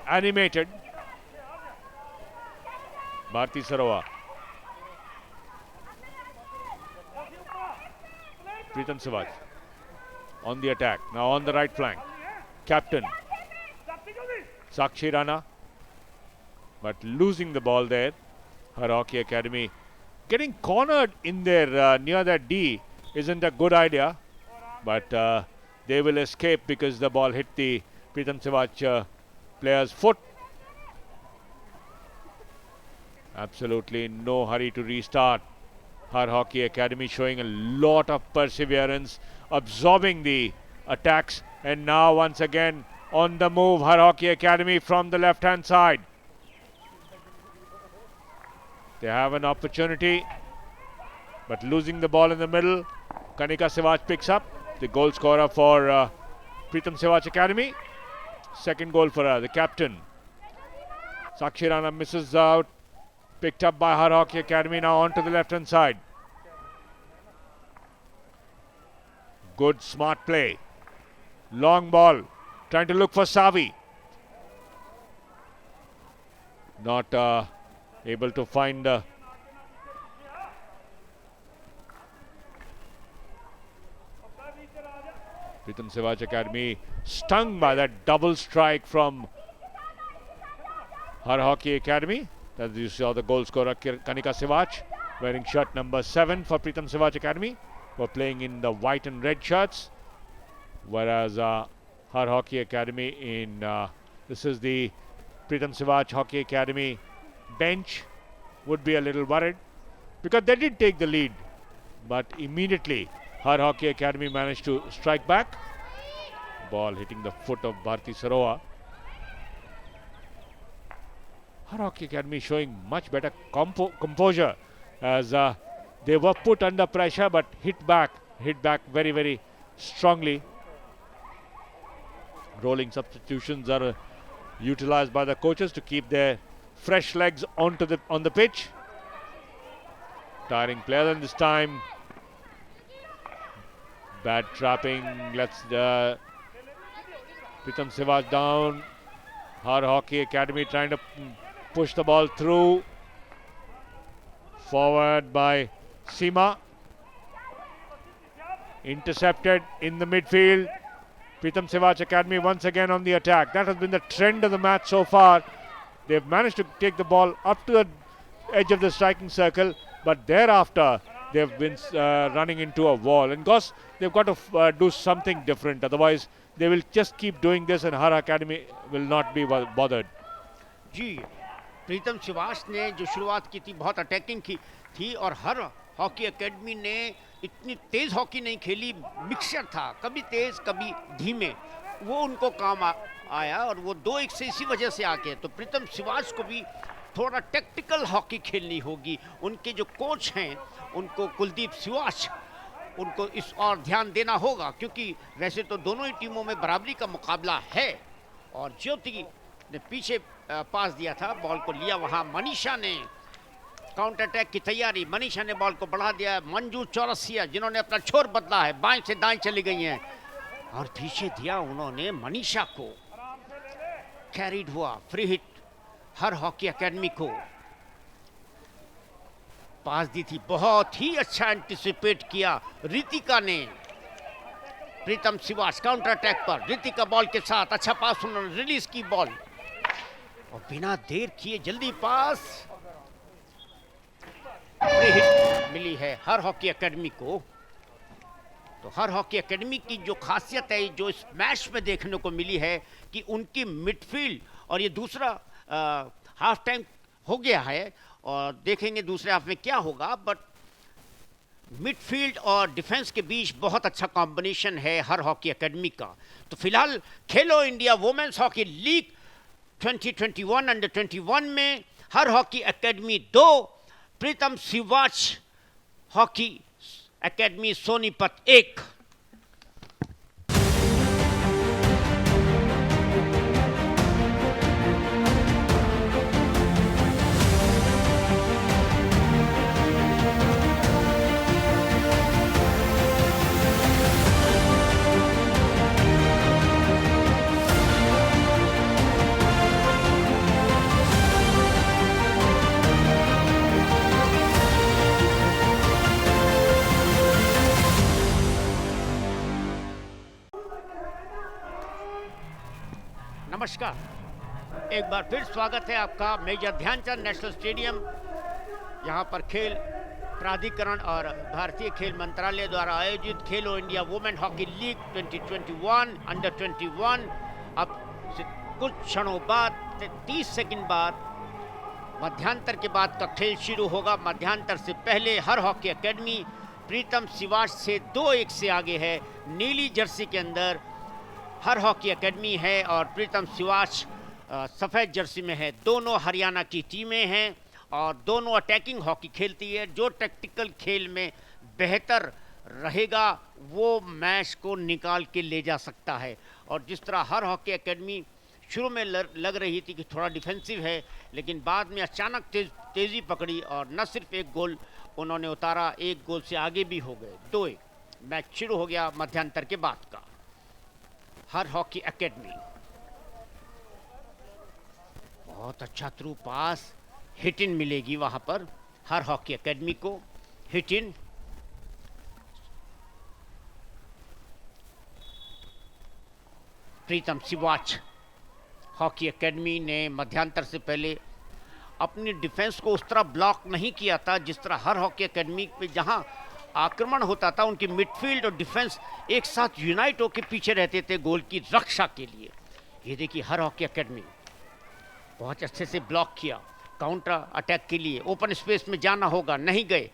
animated. Bharti Sarowa. Preetham Sivac on the attack, now on the right flank. Captain Sakshi Rana, but losing the ball there. Har Hockey Academy getting cornered in there near that D isn't a good idea, but they will escape because the ball hit the Preetham Sivac player's foot. Absolutely no hurry to restart. Har Hockey Academy showing a lot of perseverance, absorbing the attacks, and now once again on the move, Har Hockey Academy from the left-hand side. They have an opportunity, but losing the ball in the middle. Kanika Sivac picks up, the goal scorer for Preetham Sivac Academy. Second goal for her, the captain. Sakshi Rana misses out, picked up by Har Hockey Academy, now on to the left-hand side. Good smart play. Long ball, trying to look for Savi. Not able to find Preetham Sivac Academy stung by that double strike from Har Hockey Academy. As you saw, the goal scorer Kanika Sivac wearing shirt number 7 for Preetham Sivac Academy, were playing in the white and red shirts, whereas Har Hockey Academy in this is the Preetham Sivac Hockey Academy bench would be a little worried because they did take the lead, but immediately Har Hockey Academy managed to strike back. Ball hitting the foot of Bharti Sarowa. Har Hockey Academy showing much better composure as they were put under pressure but hit back very, very strongly. Rolling substitutions are utilized by the coaches to keep their fresh legs on the pitch. Tiring player than this time. Bad trapping. Let's Preetham Sivac down. Har Hockey Academy trying to push the ball through. Forward by Seema. Intercepted in the midfield. Preetham Sivac Academy once again on the attack. That has been the trend of the match so far. They've managed to take the ball up to the edge of the striking circle, but thereafter they've been running into a wall. And Goss, they've got to do something different. Otherwise, they will just keep doing this and Har Academy will not be bothered. जी, प्रीतम सिवाच ने जो शुरुआत की थी बहुत अटैकिंग की थी और हर हॉकी एकेडमी ने इतनी तेज हॉकी नहीं खेली, मिक्सचर था, कभी तेज कभी धीमे, वो उनको काम आया और वो 2-1 से इसी वजह से आके। तो प्रीतम सिवाच को भी थोड़ा टेक्टिकल हॉकी खेलनी होगी। उनके जो कोच हैं उनको कुलदीप सिवाच, उनको इस और ध्यान देना होगा, क्योंकि वैसे तो दोनों ही टीमों में बराबरी का मुकाबला है। और ज्योति ने पीछे पास दिया था, बॉल को लिया, वहां मनीषा ने काउंटर अटैक की तैयारी, मनीषा ने बॉल को बढ़ा दिया। मंजू चौरसिया जिन्होंने अपना छोर बदला है, बाएं से दाएं चली गई हैं और पीछे दिया उन्होंने मनीषा को, कैरीड हुआ free hit Har hockey academy को। पास दी थी, बहुत ही अच्छा एंटिसिपेट किया रितिका ने। प्रीतम सिवाच काउंटर अटैक पर रितिका बॉल के साथ अच्छा पास उन्होंने रिलीज की बॉल और बिना देर किए जल्दी पास, फ्री हिट मिली है हर हॉकी एकेडमी को। तो हर हॉकी एकेडमी की जो खासियत है, जो इस मैच में देखने को मिली है कि उनकी मिडफील्ड, और ये दूसरा हाफ टाइम हो गया है और देखेंगे दूसरे हाफ में क्या होगा, बट मिडफील्ड और डिफेंस के बीच बहुत अच्छा कॉम्बिनेशन है हर हॉकी एकेडमी का। तो फिलहाल Khelo India women's hockey league 2021 under 21 में हर hockey academy 2, Pritam Siwach hockey academy Sonipat 1। नमस्कार, एक बार फिर स्वागत है आपका मेजर ध्यानचंद नेशनल स्टेडियम। यहाँ पर खेल प्राधिकरण और भारतीय खेल मंत्रालय द्वारा आयोजित खेलो India women hockey league 2021 under 21 अब से कुछ क्षणों बाद 30 सेकंड बाद मध्यांतर के बाद का खेल शुरू होगा। मध्यांतर से पहले हर हॉकी एकेडमी प्रीतम सिवाच से 2-1 से आगे है। नीली जर्सी के अंदर हर हॉकी एकेडमी है और प्रीतम सिवाच सफ़ेद जर्सी में है। दोनों हरियाणा की टीमें हैं और दोनों अटैकिंग हॉकी खेलती है। जो टैक्टिकल खेल में बेहतर रहेगा वो मैच को निकाल के ले जा सकता है। और जिस तरह हर हॉकी एकेडमी शुरू में लग रही थी कि थोड़ा डिफेंसिव है, लेकिन बाद में अचानक तेज़ी पकड़ी और न सिर्फ एक गोल उन्होंने उतारा, एक गोल से आगे भी हो गए। 2-1 मैच शुरू हो गया मध्यांतर के बाद का। हर हॉकी एकेडमी बहुत अच्छा थ्रू पास, हिट इन मिलेगी वहां पर हर हॉकी एकेडमी को। Hit in Pritam Siwach hockey academy ने मध्यांतर से पहले अपनी डिफेंस को उस तरह ब्लॉक नहीं किया था जिस तरह हर हॉकी एकेडमी पे जहां आक्रमण होता था उनकी मिडफील्ड और डिफेंस एक साथ यूनाइट होकर पीछे रहते थे गोल की रक्षा के लिए। ये देखिए हर हॉकी एकेडमी बहुत अच्छे से ब्लॉक किया। काउंटर अटैक के लिए ओपन स्पेस में जाना होगा, नहीं गए,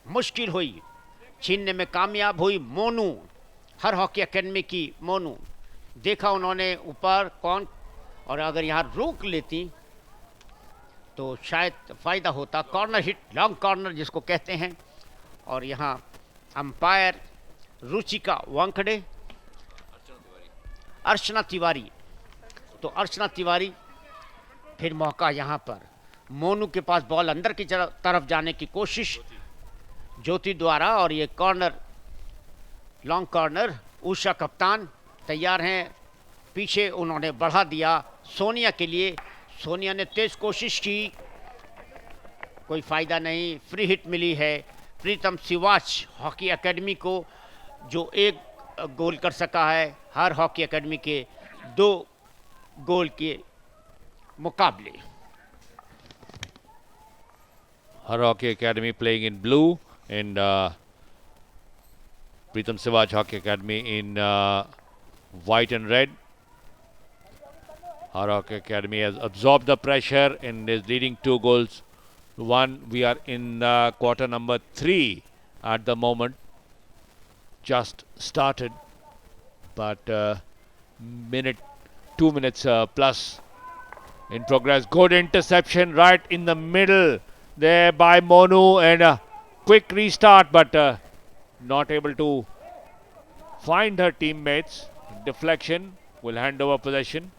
मुश्किल हुई, छीनने में कामयाब हुई मोनू, हर हॉकी एकेडमी की मोनू। देखा उन्होंने ऊपर कौन, और अगर यहाँ रोक लेती तो शायद फ़ायदा होता। कॉर्नर हिट, लॉन्ग कॉर्नर जिसको कहते हैं। और यहाँ अंपायर रुचिका वांकड़े, अर्चना तिवारी। तो अर्चना तिवारी फिर मौका यहाँ पर, मोनू के पास बॉल अंदर की तरफ जाने की कोशिश ज्योति द्वारा, और ये कॉर्नर, लॉन्ग कॉर्नर। उषा कप्तान तैयार हैं, पीछे उन्होंने बढ़ा दिया सोनिया के लिए। सोनिया ने तेज कोशिश की, कोई फ़ायदा नहीं, फ्री हिट मिली है प्रीतम सिवाच हॉकी एकेडमी को, जो एक गोल कर सका है हर हॉकी एकेडमी के 2 गोल के मुकाबले। Har Hockey Academy playing in blue in Pritam Sivaj Hockey Academy in white and red. Har Hockey Academy has absorbed the pressure and is leading 2 goals to 1. We are in quarter number 3 at the moment. Just started, but 2 minutes plus in progress. Good interception right in the middle there by Monu, and a quick restart, but not able to find her teammates. Deflection will hand over possession.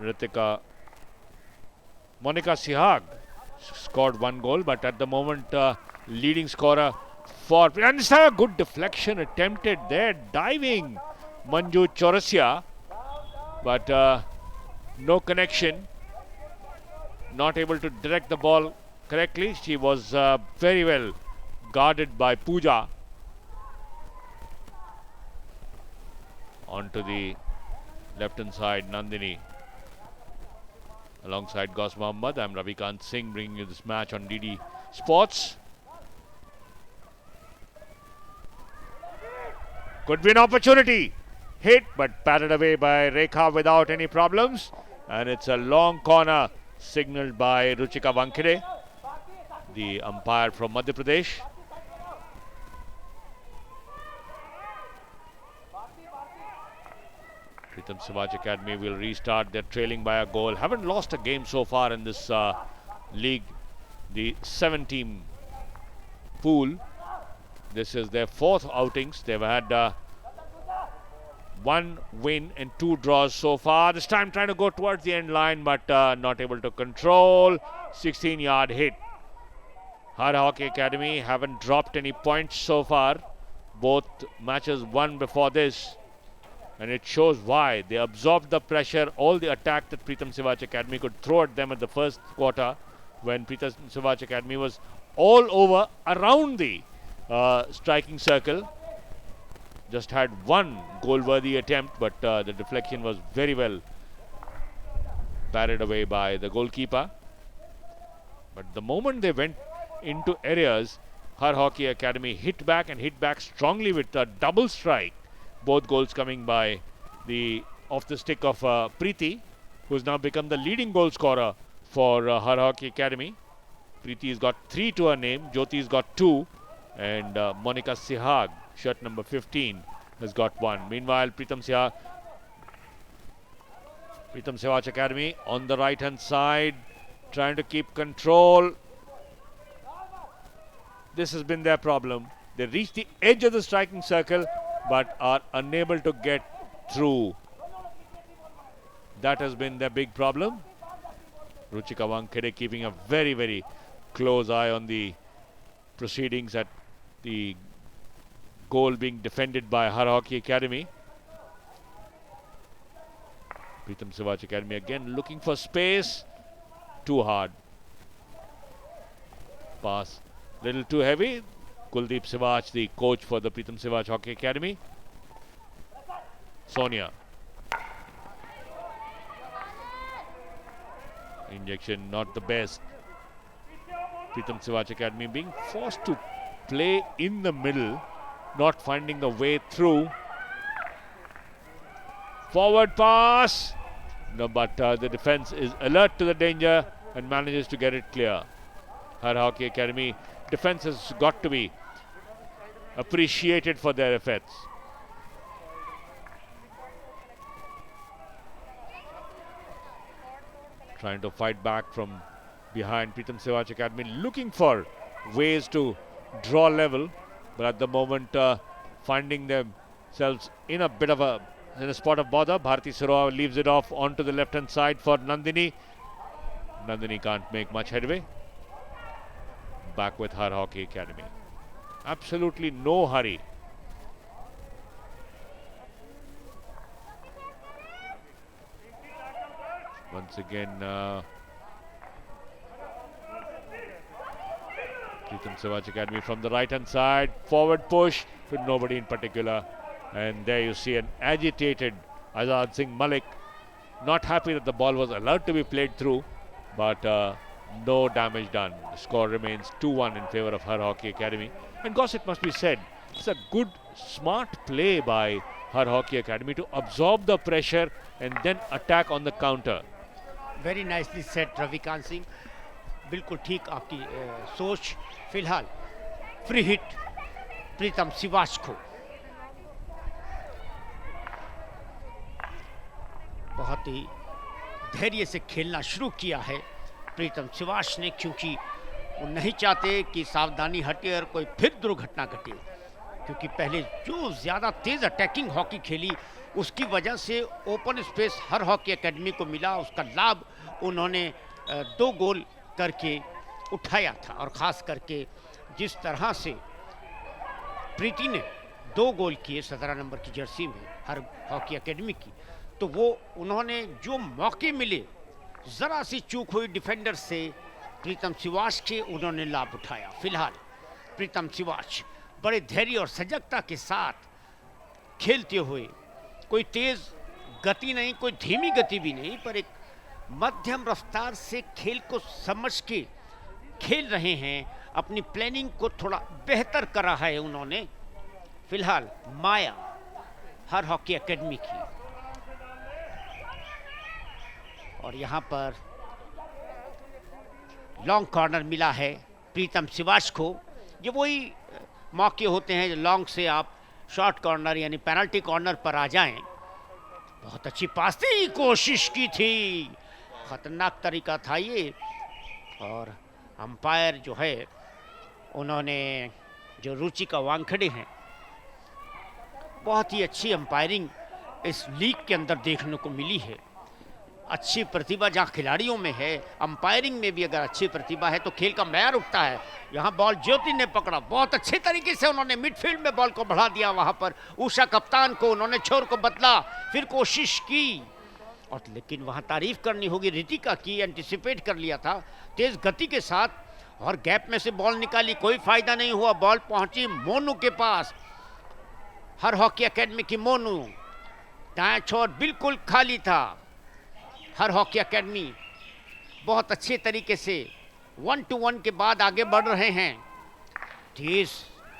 Monica Sihag scored 1 goal, but at the moment leading scorer for, and it's a good deflection attempted there, diving Manju Chaurasia, but no connection, not able to direct the ball correctly. She was very well guarded by Pooja. Onto the left hand side, Nandini alongside Ghaus Mohammad. I'm Ravikant Singh bringing you this match on DD Sports. Could be an opportunity. Hit, but batted away by Rekha without any problems. And it's a long corner signalled by Ruchika Wankhede, the umpire from Madhya Pradesh. Pritam Sivaj Academy will restart. They're trailing by a goal. Haven't lost a game so far in this league. The 7-team pool. This is their 4th outings. They've had 1 win and 2 draws so far. This time trying to go towards the end line, but not able to control. 16-yard hit. Har Hockey Academy haven't dropped any points so far. Both matches won before this. And it shows why. They absorbed the pressure, all the attack that Pritam Sivaj Academy could throw at them at the first quarter, when Pritam Sivaj Academy was all over around the striking circle. Just had 1 goal-worthy attempt, but the deflection was very well parried away by the goalkeeper. But the moment they went into areas, Har Hockey Academy hit back and hit back strongly with a double strike. Both goals coming by the off the stick of Preeti, who's now become the leading goal scorer for Har Hockey Academy. Preeti's got 3 to her name, Jyoti's got 2, and Monica Sihag, shirt number 15, has got 1. Meanwhile, Pritam Sivaj Academy on the right hand side, trying to keep control. This has been their problem. They reach the edge of the striking circle, but are unable to get through. That has been their big problem. Ruchika Wankhede keeping a very, very close eye on the proceedings at the goal being defended by Har Hockey Academy. Pritam Sivaj Academy again looking for space. Too hard. Pass little too heavy. Kuldeep Sivaj, the coach for the Pritam Sivaj Hockey Academy. Sonia. Injection not the best. Pritam Sivaj Academy being forced to play in the middle, not finding the way through. Forward pass. No, but the defense is alert to the danger and manages to get it clear. Har Hockey Academy defense has got to be appreciated for their efforts. Trying to fight back from behind. Pritam Sivaj Academy looking for ways to draw level, but at the moment finding themselves in a bit of a spot of bother. Bharati Siroha leaves it off onto the left hand side for Nandini. Nandini can't make much headway. Back with Har Hockey Academy. Absolutely no hurry. Once again, Pritam Sivaj Academy from the right hand side. Forward push with nobody in particular. And there you see an agitated Azad Singh Malik. Not happy that the ball was allowed to be played through. But no damage done. The score remains 2-1 in favor of Har Hockey Academy. And Goss, it must be said, it's a good, smart play by Har Hockey Academy to absorb the pressure and then attack on the counter. Very nicely set Ravikant Singh, बिल्कुल ठीक आपकी सोच। फिलहाल फ्री हिट प्रीतम सिवाच को। बहुत ही धैर्य से खेलना शुरू किया है प्रीतम सिवाच ने, क्योंकि वो नहीं चाहते कि सावधानी हटे और कोई फिर दुर्घटना घटे, क्योंकि पहले जो ज़्यादा तेज़ अटैकिंग हॉकी खेली उसकी वजह से ओपन स्पेस हर हॉकी एकेडमी को मिला, उसका लाभ उन्होंने 2 गोल करके उठाया था। और ख़ास करके जिस तरह से प्रीति ने 2 गोल किए 17 नंबर की जर्सी में हर हॉकी एकेडमी की, तो वो उन्होंने जो मौके मिले, ज़रा सी चूक हुई डिफेंडर से प्रीतम सिवाच के, उन्होंने लाभ उठाया। फिलहाल प्रीतम सिवाच बड़े धैर्य और सजगता के साथ खेलते हुए, कोई तेज़ गति नहीं, कोई धीमी गति भी नहीं, पर एक मध्यम रफ्तार से खेल को समझ के खेल रहे हैं, अपनी प्लानिंग को थोड़ा बेहतर करा है उन्होंने। फिलहाल माया हर हॉकी एकेडमी की, और यहाँ पर लॉन्ग कॉर्नर मिला है प्रीतम सिवाच को। ये वही मौके होते हैं जो लॉन्ग से आप शॉर्ट कॉर्नर यानी पेनल्टी कॉर्नर पर आ जाएं। बहुत अच्छी पास थी, कोशिश की थी, खतरनाक तरीका था ये। और अंपायर जो है उन्होंने, जो रुचिका वानखेड़े हैं, बहुत ही अच्छी अंपायरिंग इस लीग के अंदर देखने को मिली है। अच्छी प्रतिभा जहाँ खिलाड़ियों में है, अंपायरिंग में भी अगर अच्छी प्रतिभा है तो खेल का मैयार उठता है। यहाँ बॉल ज्योति ने पकड़ा, बहुत अच्छे तरीके से उन्होंने मिडफील्ड में बॉल को बढ़ा दिया। वहाँ पर उषा कप्तान को उन्होंने छोर को बदला, फिर कोशिश की, और लेकिन वहाँ तारीफ करनी होगी रितिका की, एंटिसिपेट कर लिया था तेज गति के साथ, और गैप में से बॉल निकाली, कोई फायदा नहीं हुआ। बॉल पहुँची मोनू के पास, हर हॉकी एकेडमी की मोनू, दाएं छोर बिल्कुल खाली था। हर हॉकी एकेडमी बहुत अच्छे तरीके से 1-1 के बाद आगे बढ़ रहे हैं। तेज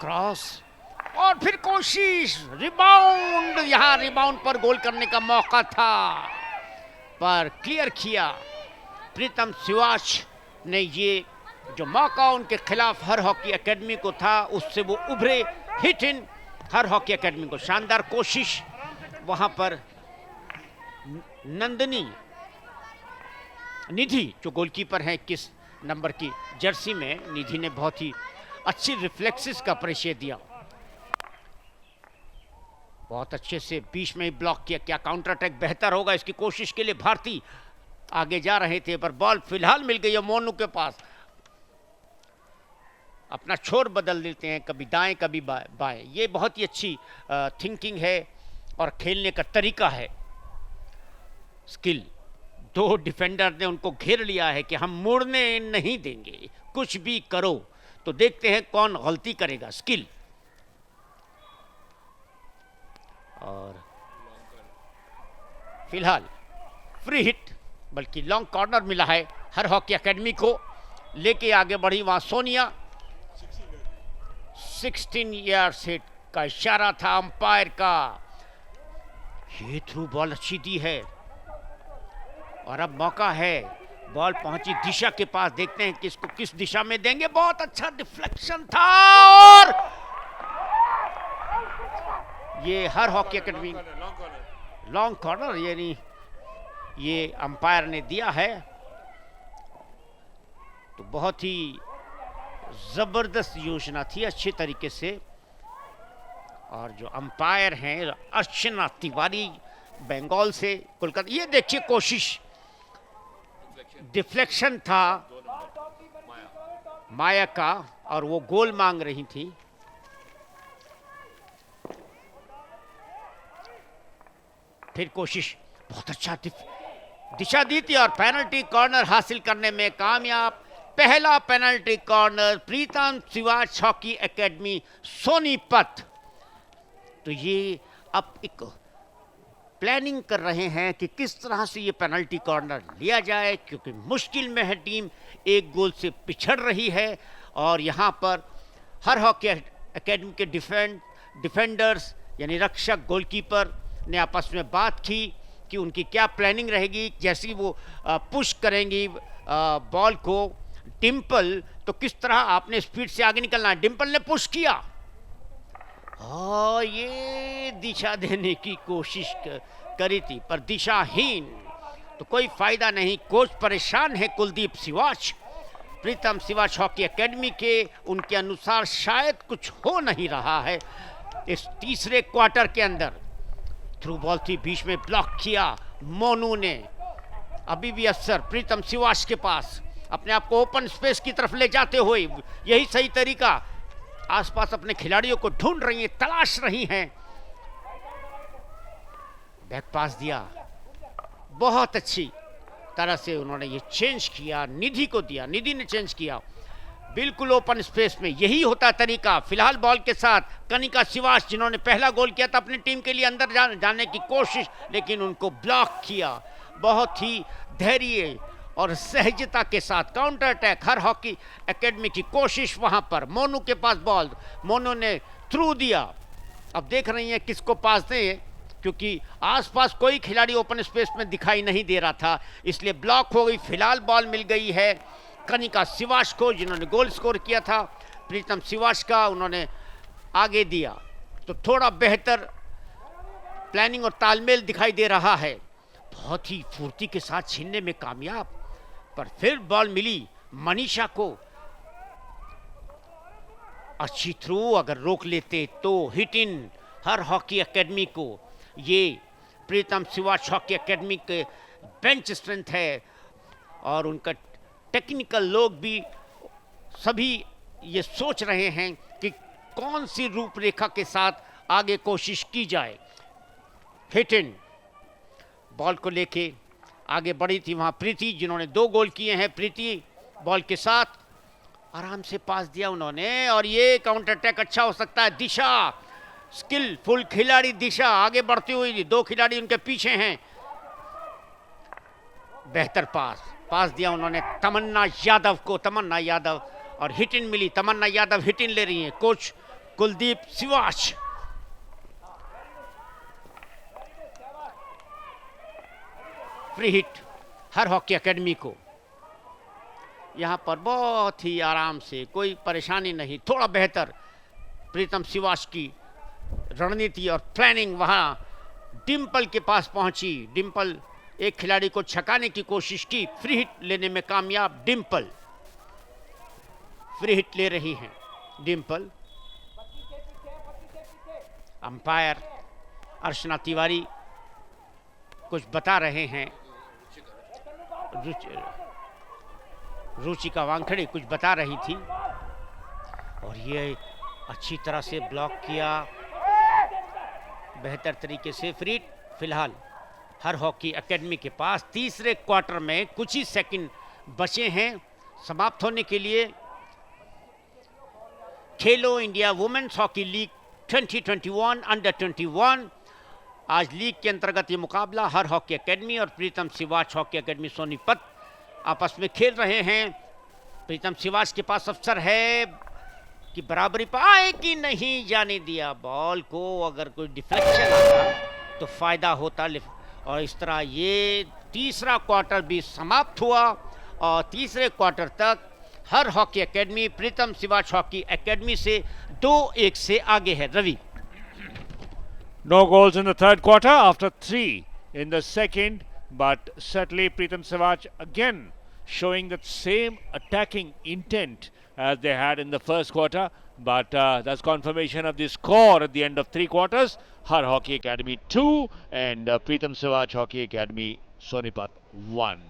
क्रॉस और फिर कोशिश, रिबाउंड, यहाँ रिबाउंड पर गोल करने का मौका था, पर क्लियर किया प्रीतम सिवाच ने। ये जो मौका उनके खिलाफ हर हॉकी एकेडमी को था, उससे वो उभरे, hit in Har hockey academy को। शानदार कोशिश वहाँ पर नंदिनी निधि जो गोलकीपर है 21 नंबर की जर्सी में, निधि ने बहुत ही अच्छी रिफ्लेक्सेस का परिचय दिया, बहुत अच्छे से बीच में ही ब्लॉक किया। क्या काउंटर अटैक बेहतर होगा, इसकी कोशिश के लिए भारती आगे जा रहे थे, पर बॉल फिलहाल मिल गई है मोनू के पास। अपना छोर बदल देते हैं, कभी दाएं कभी बाएं। ये बहुत ही अच्छी थिंकिंग है और खेलने का तरीका है, स्किल। 2 डिफेंडर ने उनको घेर लिया है कि हम मुड़ने नहीं देंगे, कुछ भी करो। तो देखते हैं कौन गलती करेगा, स्किल। और फिलहाल फ्री हिट, बल्कि लॉन्ग कॉर्नर मिला है हर हॉकी एकेडमी को। लेके आगे बढ़ी वहां सोनिया, 16 यार्ड्स हिट का इशारा था अंपायर का। ये थ्रू बॉल अच्छी दी है, और अब मौका है, बॉल पहुंची दिशा के पास, देखते हैं किसको किस दिशा में देंगे। बहुत अच्छा डिफ्लेक्शन था, और ये हर हॉकी एकेडमी लॉन्ग कॉर्नर यानी ये अंपायर ने दिया है। तो बहुत ही जबरदस्त योजना थी, अच्छे तरीके से। और जो अंपायर हैं अर्चना तिवारी बंगाल से कोलकाता, ये देखिए कोशिश, डिफ्लेक्शन था माया का, और वो गोल मांग रही थी। फिर कोशिश, बहुत अच्छा दिशा दी थी, और पेनल्टी कॉर्नर हासिल करने में कामयाब। पहला पेनल्टी कॉर्नर प्रीतम सिवाच हॉकी एकेडमी सोनीपत। तो ये अब एक प्लानिंग कर रहे हैं कि किस तरह से ये पेनल्टी कॉर्नर लिया जाए, क्योंकि मुश्किल में है टीम। एक गोल से पिछड़ रही है। और यहाँ पर हर हॉकी एकेडमी के डिफेंडर्स यानी रक्षक गोलकीपर ने आपस में बात की कि उनकी क्या प्लानिंग रहेगी। जैसे ही वो पुश करेंगी बॉल को डिम्पल, तो किस तरह आपने स्पीड से आगे निकलना है। डिम्पल ने पुश किया और ये दिशा देने की कोशिश करी थी पर दिशाहीन, तो कोई फायदा नहीं। कोच परेशान है कुलदीप सिवाच, प्रीतम सिवाच हॉकी एकेडमी के। उनके अनुसार शायद कुछ हो नहीं रहा है इस तीसरे क्वार्टर के अंदर। थ्रू बॉल थी, बीच में ब्लॉक किया मोनू ने। अभी भी अफसर प्रीतम सिवाच के पास अपने आप को ओपन स्पेस की तरफ ले जाते हुए, यही सही तरीका। आसपास अपने खिलाड़ियों को ढूंढ रही हैं, तलाश रही हैं। बैक पास दिया, बहुत अच्छी तरह से उन्होंने ये चेंज किया, निधि को दिया, निधि ने चेंज किया बिल्कुल ओपन स्पेस में। यही होता तरीका। फिलहाल बॉल के साथ कनिका सिवाच, जिन्होंने पहला गोल किया था अपनी टीम के लिए, अंदर जाने की कोशिश, लेकिन उनको ब्लॉक किया। बहुत ही धैर्य और सहजता के साथ काउंटर अटैक, हर हॉकी एकेडमी की कोशिश। वहां पर मोनू के पास बॉल, मोनू ने थ्रू दिया। अब देख रही हैं किसको पास दें, क्योंकि आसपास कोई खिलाड़ी ओपन स्पेस में दिखाई नहीं दे रहा था, इसलिए ब्लॉक हो गई। फिलहाल बॉल मिल गई है कनिका सिवाच को, जिन्होंने गोल स्कोर किया था। प्रीतम सिवाच का उन्होंने आगे दिया, तो थोड़ा बेहतर प्लानिंग और तालमेल दिखाई दे रहा है। बहुत ही फुर्ती के साथ छीनने में कामयाब, पर फिर बॉल मिली मनीषा को। अच्छी थ्रू, अगर रोक लेते तो hit in Har hockey academy को। ये प्रीतम सिवाच हॉकी एकेडमी के बेंच स्ट्रेंथ है और उनका टेक्निकल लोग भी सभी ये सोच रहे हैं कि कौन सी रूपरेखा के साथ आगे कोशिश की जाए। हिट इन बॉल को लेके आगे बढ़ी थी वहाँ प्रीति, जिन्होंने 2 गोल किए हैं। प्रीति बॉल के साथ आराम से पास दिया उन्होंने, और ये काउंटर अटैक अच्छा हो सकता है। दिशा स्किलफुल खिलाड़ी, दिशा आगे बढ़ती हुई, 2 खिलाड़ी उनके पीछे हैं। बेहतर पास दिया उन्होंने तमन्ना यादव को, तमन्ना यादव, और हिट इन मिली। तमन्ना यादव हिट इन ले रही हैं। Coach Kuldeep Siwach. Free hit Har hockey academy को। यहाँ पर बहुत ही आराम से, कोई परेशानी नहीं, थोड़ा बेहतर प्रीतम सिवाच की रणनीति और प्लानिंग। वहाँ डिम्पल के पास पहुंची, डिम्पल एक खिलाड़ी को छकाने की कोशिश की, फ्री हिट लेने में कामयाब डिम्पल। फ्री हिट ले रही हैं डिम्पल। अंपायर अर्चना तिवारी कुछ बता रहे हैं, रुचिका वानखेड़े कुछ बता रही थी, और ये अच्छी तरह से ब्लॉक किया बेहतर तरीके से। फ्री हिट फिलहाल हर हॉकी एकेडमी के पास। तीसरे क्वार्टर में कुछ ही सेकंड बचे हैं समाप्त होने के लिए। Khelo India women's hockey league 2021 under 21, आज लीग के अंतर्गत ये मुकाबला हर हॉकी एकेडमी और प्रीतम सिवाच हॉकी एकेडमी सोनीपत आपस में खेल रहे हैं। प्रीतम सिवाच के पास अवसर है कि बराबरी पर आए कि नहीं, जाने दिया बॉल को। अगर कोई डिफ्लेक्शन आता तो फायदा होता, और इस तरह ये तीसरा क्वार्टर भी समाप्त हुआ, और तीसरे क्वार्टर तक हर हॉकी एकेडमी प्रीतम सिवाच हॉकी एकेडमी से 2-1 से आगे है। Ravi. No goals in the third quarter after 3 in the second, but certainly Pritham Sivac again showing that same attacking intent as they had in the first quarter, but that's confirmation of the score at the end of 3 quarters. Har Hockey Academy 2 and Pritham Sivac Hockey Academy Sonipat 1.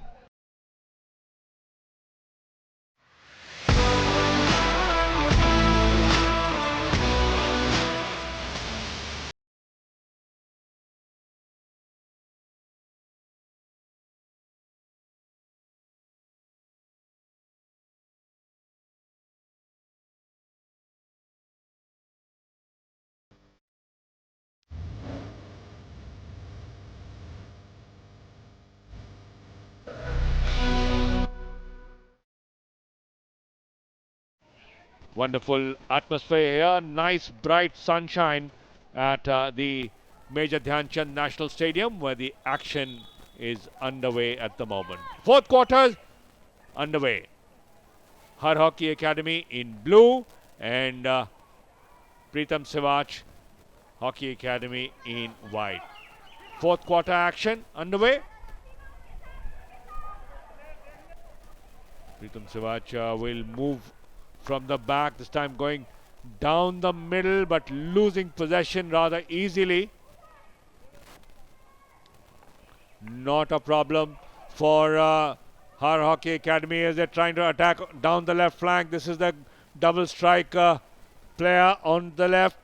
Wonderful atmosphere here. Nice bright sunshine at the Major Dhyan Chand National Stadium, where the action is underway at the moment. Fourth quarter underway. Har Hockey Academy in blue and Pritam Sivach Hockey Academy in white. Fourth quarter action underway. Pritam Sivach will move from the back, this time going down the middle but losing possession rather easily. Not a problem for Har Hockey Academy as they're trying to attack down the left flank. This is the double strike player on the left,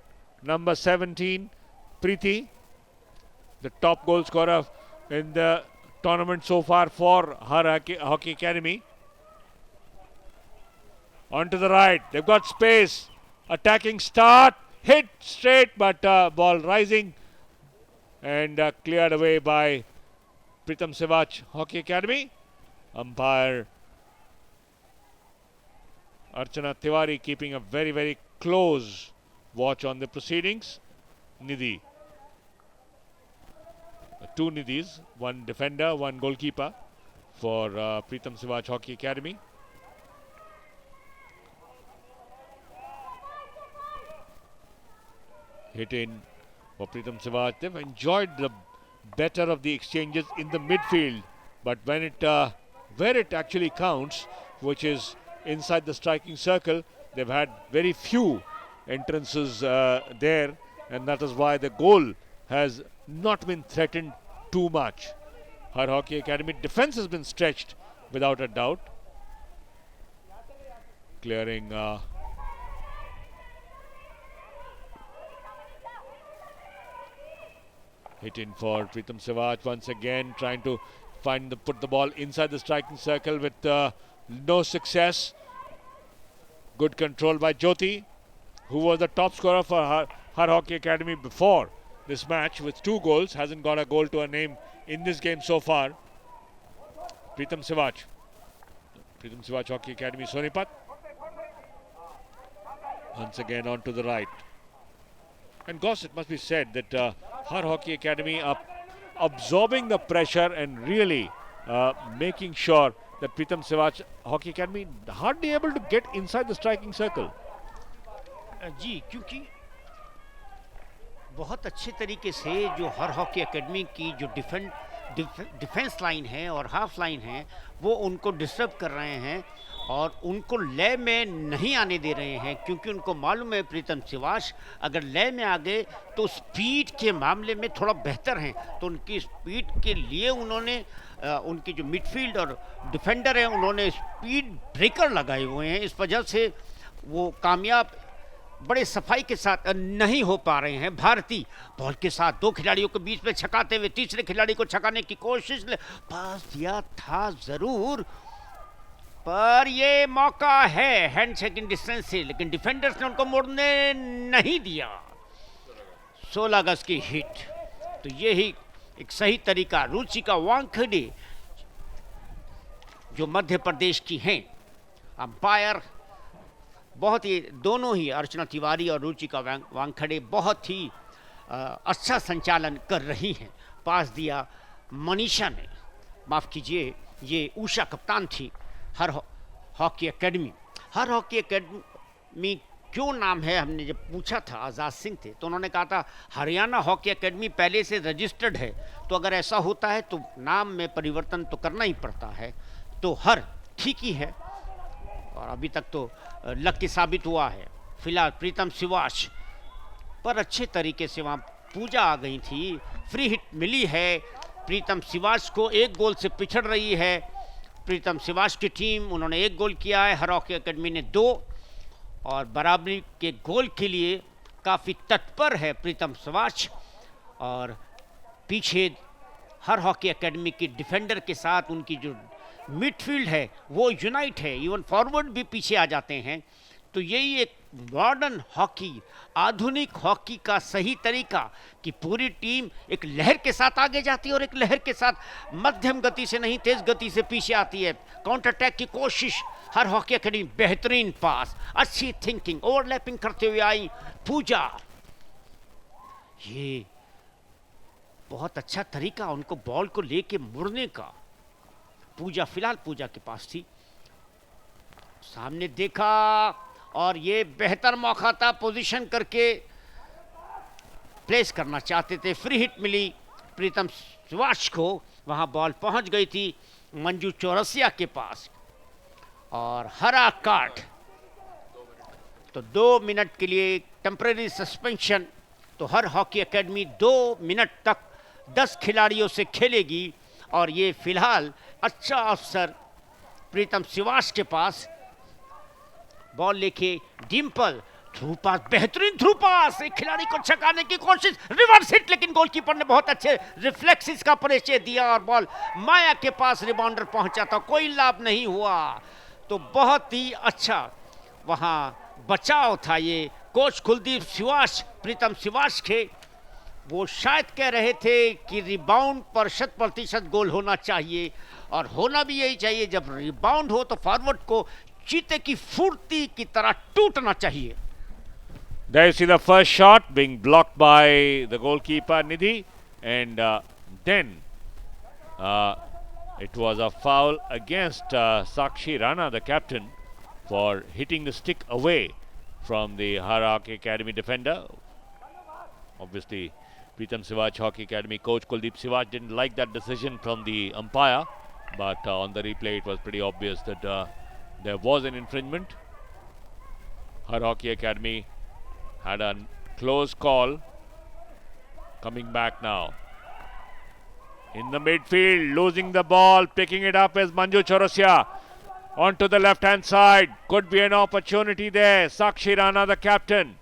number 17, Preeti, the top goal scorer in the tournament so far for Har Hockey Academy. On to the right, they've got space, attacking start, hit straight, but ball rising and cleared away by Pritam Sivach Hockey Academy. Umpire Archana Tiwari keeping a very, very close watch on the proceedings. Nidhi. Two Nidhis, one defender, one goalkeeper for Pritam Sivach Hockey Academy. Hit in for Pritam Sivach. They've enjoyed the better of the exchanges in the midfield, but when it where it actually counts, which is inside the striking circle, they've had very few entrances there, and that is why the goal has not been threatened too much. Har Hockey Academy defense has been stretched without a doubt. Clearing hit in for Pritam Sivach once again, trying to put the ball inside the striking circle with no success. Good control by Jyoti, who was the top scorer for Har Hockey Academy before this match with 2 goals. Hasn't got a goal to her name in this game so far. Pritam Sivach Hockey Academy, Sonipat. Once again on to the right. And Goss, it must be said that Har Hockey Academy are absorbing the pressure and really making sure that Pritam Sivach Hockey Academy hardly able to get inside the striking circle. जी, क्योंकि बहुत अच्छे तरीके से जो हर हॉकी एकेडमी की जो डिफेंस लाइन है और हाफ लाइन है वो उनको डिस्टर्ब कर रहे हैं और उनको लय में नहीं आने दे रहे हैं, क्योंकि उनको मालूम है प्रीतम सिवाच अगर लय में आ गए तो स्पीड के मामले में थोड़ा बेहतर हैं, तो उनकी स्पीड के लिए उन्होंने उनकी जो मिडफील्ड और डिफेंडर हैं उन्होंने स्पीड ब्रेकर लगाए हुए हैं। इस वजह से वो कामयाब बड़े सफाई के साथ नहीं हो पा रहे हैं। भारती बॉल के साथ 2 खिलाड़ियों के बीच में छकाते हुए तीसरे खिलाड़ी को छकाने की कोशिश, पास दिया था जरूर पर ये मौका है हैंड सेकंड डिस्टेंस से, लेकिन डिफेंडर्स ने उनको मोड़ने नहीं दिया। 16 अगस्त की हिट, तो यही एक सही तरीका। रुचिका वानखेड़े जो मध्य प्रदेश की हैं, अंपायर बहुत ही, दोनों ही अर्चना तिवारी और रुचिका वानखेड़े बहुत ही अच्छा संचालन कर रही हैं। पास दिया मनीषा ने, माफ़ कीजिए ये उषा कप्तान थी हर हॉकी एकेडमी। हर हॉकी एकेडमी क्यों नाम है, हमने जब पूछा था आज़ाद सिंह थे तो उन्होंने कहा था हरियाणा हॉकी एकेडमी पहले से रजिस्टर्ड है, तो अगर ऐसा होता है तो नाम में परिवर्तन तो करना ही पड़ता है। तो हर ठीक ही है और अभी तक तो लकी साबित हुआ है। फिलहाल प्रीतम सिवाच पर अच्छे तरीके से वहाँ पूजा आ गई थी, फ्री हिट मिली है। प्रीतम सिवाच को 1 गोल से पिछड़ रही है प्रीतम सिवाच की टीम, उन्होंने 1 गोल किया है, हर हॉकी एकेडमी ने 2, और बराबरी के गोल के लिए काफ़ी तत्पर है प्रीतम सिवाच। और पीछे हर हॉकी एकेडमी की डिफेंडर के साथ उनकी जो मिडफील्ड है वो यूनाइट है, इवन फॉरवर्ड भी पीछे आ जाते हैं। तो यही एक मॉडर्न हॉकी, आधुनिक हॉकी का सही तरीका कि पूरी टीम एक लहर के साथ आगे जाती है और एक लहर के साथ मध्यम गति से नहीं, तेज गति से पीछे आती है। काउंटर अटैक की कोशिश, हर हॉकी एकेडमी, बेहतरीन पास, अच्छी थिंकिंग, ओवरलैपिंग करते हुए आई पूजा। ये बहुत अच्छा तरीका उनको बॉल को लेके मुड़ने का। पूजा, फिलहाल पूजा के पास थी, सामने देखा और ये बेहतर मौका था, पोजीशन करके प्लेस करना चाहते थे। फ्री हिट मिली प्रीतम सुभाष को, वहां बॉल पहुंच गई थी मंजू चौरसिया के पास और हरा कार्ड। तो 2 मिनट के लिए टेम्परेरी सस्पेंशन। तो हर हॉकी एकेडमी 2 मिनट तक 10 खिलाड़ियों से खेलेगी और ये फिलहाल अच्छा अवसर प्रीतम सुभाष के पास। बॉल लेके डिंपल, थ्रू पास, बेहतरीन थ्रू पास, एक खिलाड़ी को छकाने की कोशिश, रिवर्स हिट, लेकिन गोलकीपर ने बहुत अच्छे रिफ्लेक्सेस का परिचय दिया और बॉल माया के पास रिबाउंडर पहुंचा था, कोई लाभ नहीं हुआ। तो बहुत ही अच्छा वहां बचाव था। ये कोच कुलदीप सुभाष, प्रीतम सुभाष के, वो शायद कह रहे थे कि रिबाउंड पर 100% गोल होना चाहिए और होना भी यही चाहिए। जब रिबाउंड हो तो फॉरवर्ड को चीते की फुर्ती की तरह टूटना चाहिए। There you see the first shot being blocked by the goalkeeper Nidhi, and then it was a foul against Sakshi Rana, the captain, for hitting the stick away from the Har Hockey Academy defender. Obviously, Preetham Sivaj Hockey Academy coach Kuldeep Sivaj didn't like that decision from the umpire, but on the replay it was pretty obvious that there was an infringement. Har Hockey Academy had a close call. Coming back now. In the midfield, losing the ball, picking it up is Manju Chaurasia. Onto the left-hand side. Could be an opportunity there. Sakshi Rana, the captain.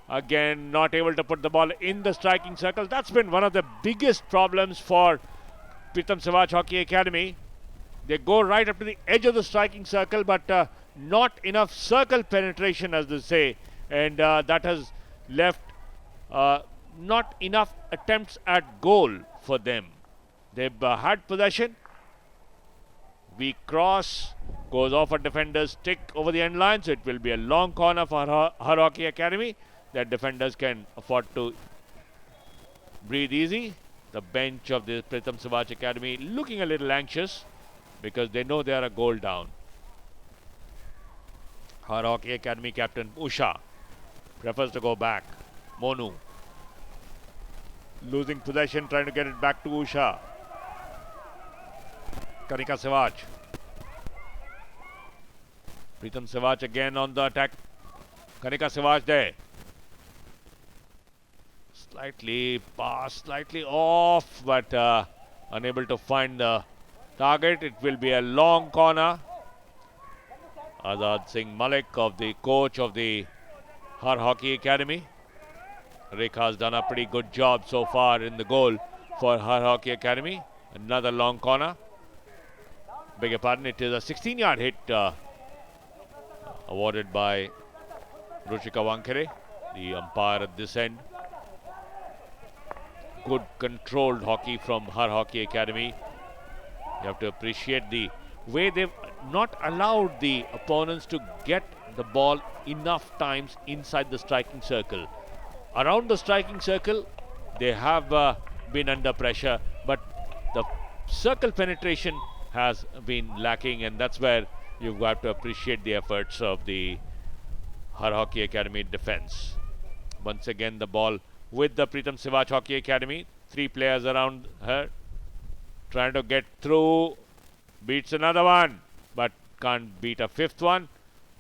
Again, not able to put the ball in the striking circle. That's been one of the biggest problems for Preetham Sivaj Hockey Academy. They go right up to the edge of the striking circle, but not enough circle penetration, as they say. And that has left not enough attempts at goal for them. They've had possession. Weak cross goes off a defender's stick over the end line, so it will be a long corner for Har Hockey Academy that defenders can afford to breathe easy. The bench of the Preetham Sivaj Academy looking a little anxious because they know they are a goal down. Har Hockey Academy captain Usha prefers to go back. Monu losing possession, trying to get it back to Usha. Kanika Sivaj. Preetham Sivaj again on the attack. Kanika Sivaj there. Slightly past, slightly off, but unable to find the target. It will be a long corner. Azad Singh Malik, of the coach of the Har Hockey Academy. Rick has done a pretty good job so far in the goal for Har Hockey Academy. Another long corner. Beg your pardon, it is a 16-yard hit awarded by Ruchika Wankere, the umpire at this end. Good controlled hockey from Har Hockey Academy. You have to appreciate the way they've not allowed the opponents to get the ball enough times inside the striking circle. Around the striking circle, they have been under pressure, but the circle penetration has been lacking, and that's where you've got to appreciate the efforts of the Har Hockey Academy defense. Once again, the ball with the Preetham Sivaj Hockey Academy. 3 players around her, trying to get through. Beats another one, but can't beat a 5th one.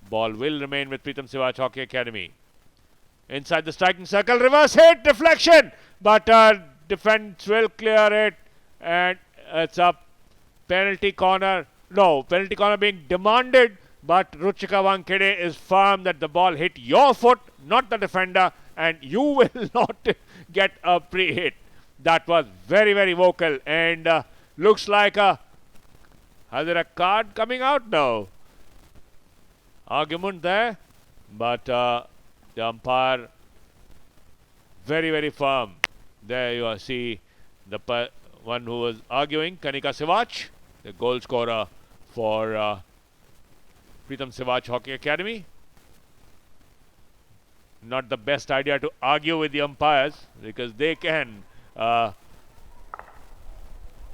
Ball will remain with Preetham Sivaj Hockey Academy. Inside the striking circle, reverse hit, deflection, but defense will clear it, and it's a penalty corner. No, penalty corner being demanded, but Ruchika Wankede is firm that the ball hit your foot, not the defender, and you will not get a pre-hit. That was very, very vocal, and looks like a... Has there a card coming out? No. Argument there? but the umpire very, very firm. There you see the one who was arguing, Kanika Sivach, the goal scorer for Pritam Sivach Hockey Academy. Not the best idea to argue with the umpires, because they can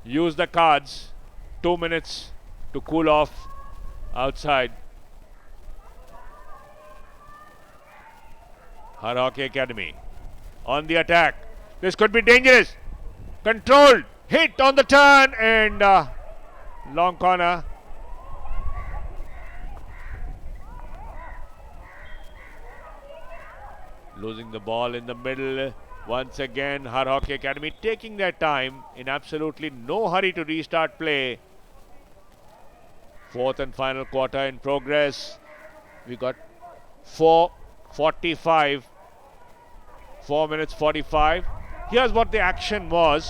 use the cards 2 minutes to cool off outside. Har Hockey Academy on the attack. This could be dangerous. Controlled hit on the turn and long corner. Losing the ball in the middle. Once again, Har Hockey Academy taking their time, in absolutely no hurry to restart play. Fourth and final quarter in progress. We got 4:45. 4 minutes 45. Here's what the action was.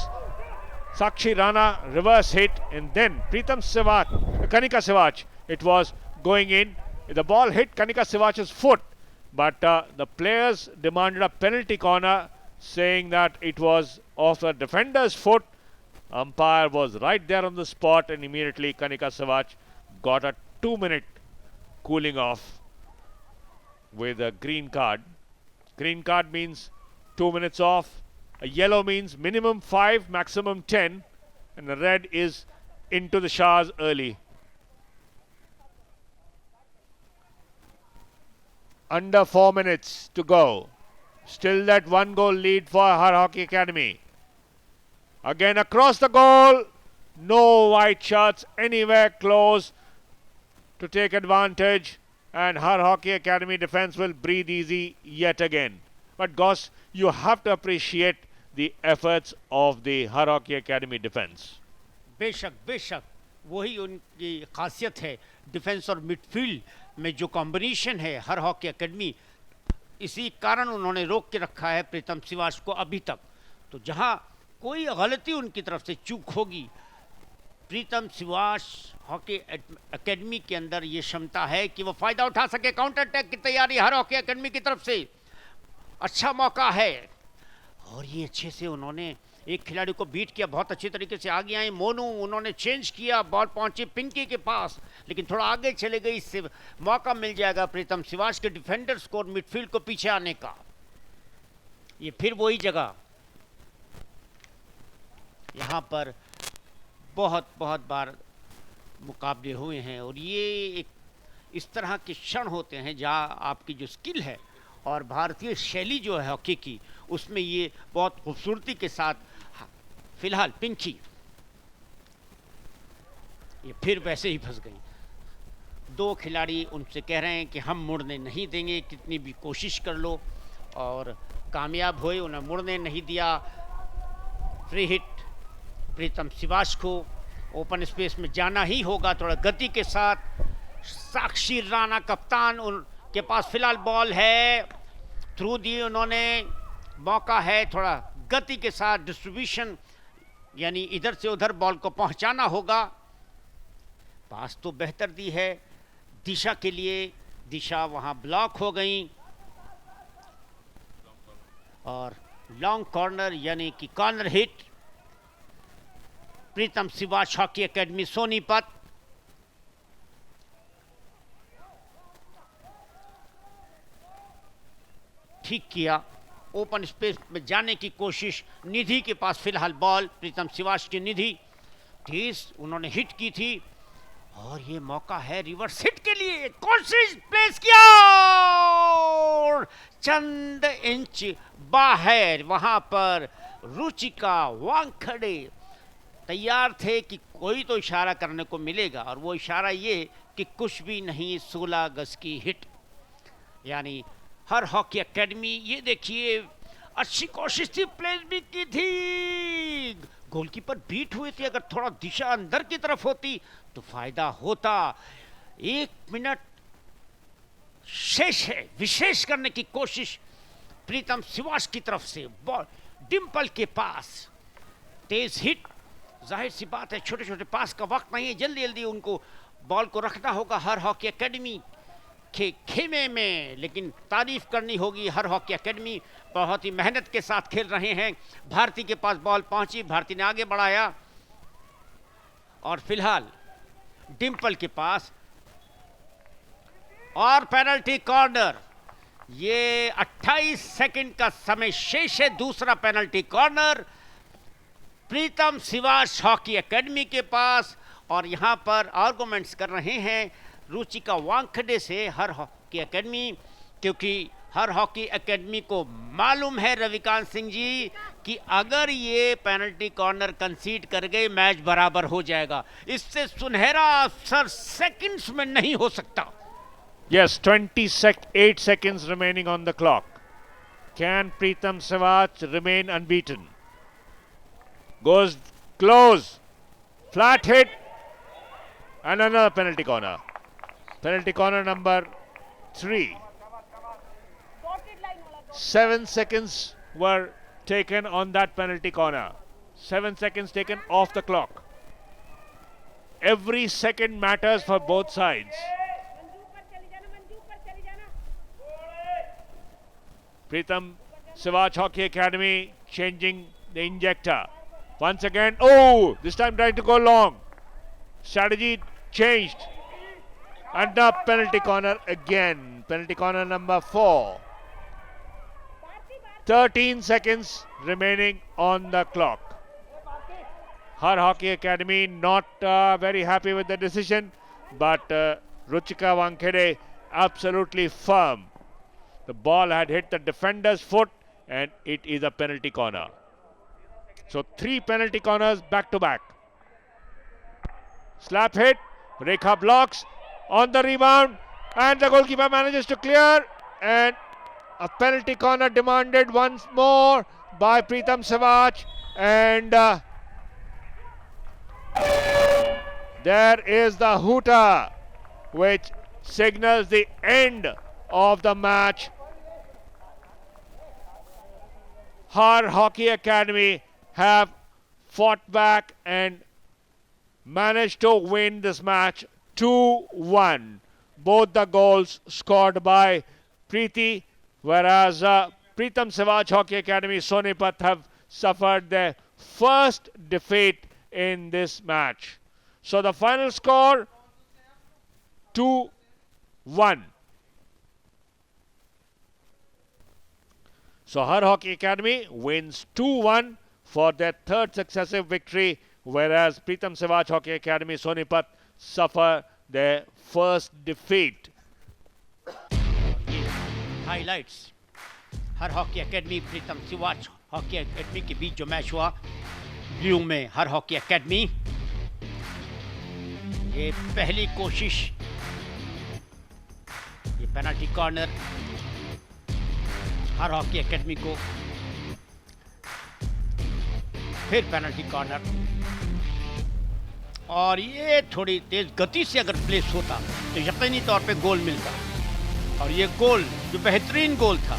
Sakshi Rana reverse hit, and then Pritam Sivach, Kanika Sivach, it was going in. The ball hit Kanika Sivach's foot, but the players demanded a penalty corner, saying that it was off the defender's foot. Umpire was right there on the spot, and immediately Kanika Sivach got a 2-minute cooling off with a green card. Green card means 2 minutes off. A yellow means minimum 5, maximum 10, and the red is into the showers early. Under 4 minutes to go. Still that 1-goal lead for Har Hockey Academy. Again across the goal. No white shirts anywhere close to take advantage, and Har Hockey Academy defense will breathe easy yet again. But Goss, you have to appreciate the efforts of the Har Hockey Academy defense. बेशक बेशक वही उनकी खासियत है, डिफेंस और मिडफील्ड में जो कॉम्बिनेशन है हर हॉकी एकेडमी, इसी कारण उन्होंने रोक के रखा है प्रीतम सिवाच को अभी तक। तो जहां कोई गलती उनकी तरफ से चूक होगी, प्रीतम सिवाच हॉकी एकेडमी के अंदर ये क्षमता है कि वो फ़ायदा उठा सके। काउंटर अटैक की तैयारी हर हॉकी एकेडमी की तरफ से, अच्छा मौका है, और ये अच्छे से उन्होंने एक खिलाड़ी को बीट किया, बहुत अच्छी तरीके से आगे आए मोनू, उन्होंने चेंज किया, बॉल पहुंची पिंकी के पास, लेकिन थोड़ा आगे चले गई, इससे मौका मिल जाएगा प्रीतम सिवाच के डिफेंडर्स को मिडफील्ड को पीछे आने का। ये फिर वही जगह, यहाँ पर बहुत बहुत बार मुकाबले हुए हैं, और ये एक इस तरह के क्षण होते हैं जहाँ आपकी जो स्किल है और भारतीय शैली जो है हॉकी की, उसमें ये बहुत खूबसूरती के साथ। फिलहाल पिंकी ये फिर वैसे ही फंस गई। दो खिलाड़ी उनसे कह रहे हैं कि हम मुड़ने नहीं देंगे, कितनी भी कोशिश कर लो, और कामयाब हुए, उन्हें मुड़ने नहीं दिया। फ्री हिट प्रीतम सिवाच को, ओपन स्पेस में जाना ही होगा थोड़ा गति के साथ। साक्षी राणा कप्तान, उनके पास फिलहाल बॉल है, थ्रू दी उन्होंने, मौका है थोड़ा गति के साथ डिस्ट्रीब्यूशन, यानी इधर से उधर बॉल को पहुंचाना होगा। पास तो बेहतर दी है दिशा के लिए, दिशा वहां ब्लॉक हो गई, और लॉन्ग कॉर्नर यानी कि कॉर्नर हिट प्रीतम सिवाच हॉकी एकेडमी सोनीपत। ठीक किया, ओपन स्पेस में जाने की कोशिश, निधि के पास फिलहाल बॉल, प्रीतम सिवाच की निधि तेज उन्होंने हिट की थी, और ये मौका है रिवर्स हिट के लिए, कोशिश प्लेस किया, चंद इंच बाहर। वहां पर रुचिका वानखेड़े तैयार थे कि कोई तो इशारा करने को मिलेगा, और वो इशारा ये कि कुछ भी नहीं, 16 गज की हिट। यानी हर हॉकी एकेडमी, ये देखिए अच्छी कोशिश थी, प्लेस भी की थी, गोलकीपर बीट हुए थे, अगर थोड़ा दिशा अंदर की तरफ होती तो फायदा होता। 1 मिनट शेष है, विशेष करने की कोशिश प्रीतम सिवाच की तरफ से, बॉल डिंपल के पास, तेज हिट। जाहिर सी बात है छोटे छोटे पास का वक्त नहीं है, जल्दी जल्दी उनको बॉल को रखना होगा हर हॉकी एकेडमी खेमे में, लेकिन तारीफ करनी होगी हर हॉकी एकेडमी, बहुत ही मेहनत के साथ खेल रहे हैं। भारती के पास बॉल पहुंची, भारती ने आगे बढ़ाया और फिलहाल डिंपल के पास, और पेनल्टी कॉर्नर। ये 28 सेकंड का समय शेष है, दूसरा पेनल्टी कॉर्नर प्रीतम सिवाच हॉकी एकेडमी के पास। और यहां पर आर्गुमेंट्स कर रहे हैं रुचिका वानखेड़े से हर हॉकी एकेडमी, क्योंकि हर हॉकी एकेडमी को मालूम है रविकांत सिंह जी कि अगर ये पेनल्टी कॉर्नर कंसीड कर गए मैच बराबर हो जाएगा। इससे सुनहरा अवसर सेकंड्स में नहीं हो सकता। Yes, 28 seconds remaining on the clock. Can Preetham Sivac remain unbeaten? Goes close. Flat hit. And another penalty corner. Penalty corner number 3. 7 seconds were taken on that penalty corner. 7 seconds taken off the clock. Every second matters for both sides. Preetham Sivac Hockey Academy changing the injector. Once again, oh, this time trying to go long. Strategy changed. And the penalty corner again. Penalty corner number 4. 13 seconds remaining on the clock. Har Hockey Academy not very happy with the decision, but Ruchika Wankhede absolutely firm. The ball had hit the defender's foot and it is a penalty corner. So 3 penalty corners back to back. Slap hit, Rekha blocks on the rebound and the goalkeeper manages to clear, and a penalty corner demanded once more by Preetham Sivac, and there is the hooter which signals the end of the match. Har Hockey Academy have fought back and managed to win this match 2-1. Both the goals scored by Preeti, whereas Preetham Sivac Hockey Academy Sonipat have suffered their first defeat in this match. So the final score 2-1. So Har Hockey Academy wins 2-1 for their third successive victory, whereas Preetham Sivac Hockey Academy Sonipat suffer their first defeat. Highlights her hockey academy Pritam Siwach hockey academy के बीच जो मैच हुआ ब्लू में हर हॉकी एकेडमी, ये पहली कोशिश, ये पेनल्टी कॉर्नर हर हॉकी एकेडमी को, फिर पेनल्टी कॉर्नर, और ये थोड़ी तेज गति से अगर प्लेस होता तो यकीनी तौर पे गोल मिलता। और ये गोल जो बेहतरीन गोल था,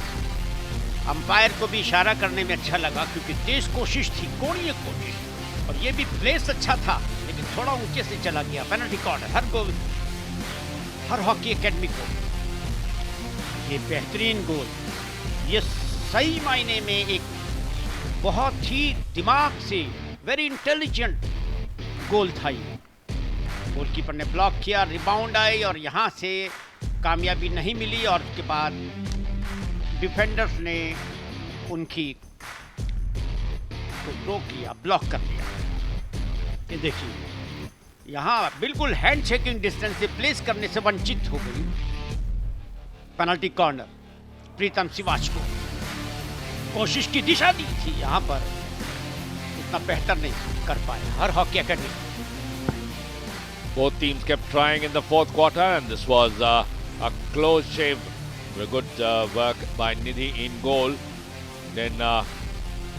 अंपायर को भी इशारा करने में अच्छा लगा क्योंकि तेज कोशिश थी, कोणीय कोशिश, और ये भी प्लेस अच्छा था लेकिन थोड़ा ऊंचे से चला गया। पेनल्टी कॉर्नर हर हॉकी एकेडमी को ये बेहतरीन गोल, ये सही मायने में एक बहुत ही दिमाग से वेरी इंटेलिजेंट गोल था। ये गोलकीपर ने ब्लॉक किया, रिबाउंड आई और यहाँ से कामयाबी नहीं मिली, और उसके बाद डिफेंडर्स ने उनकी को रोक लिया, ब्लॉक कर दिया। ये देखिए यहाँ बिल्कुल हैंड शेकिंग डिस्टेंस से प्लेस करने से वंचित हो गई पेनल्टी कॉर्नर प्रीतम सिवाच को। कोशिश की दिशा दी थी, यहाँ पर इतना बेहतर नहीं कर पाया Har hockey academy. Both teams kept trying in the fourth quarter, and this was a close shave. Good work by Nidhi in goal. Then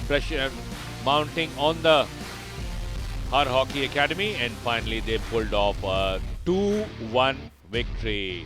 pressure mounting on the Har Hockey Academy, and finally they pulled off a 2-1 victory.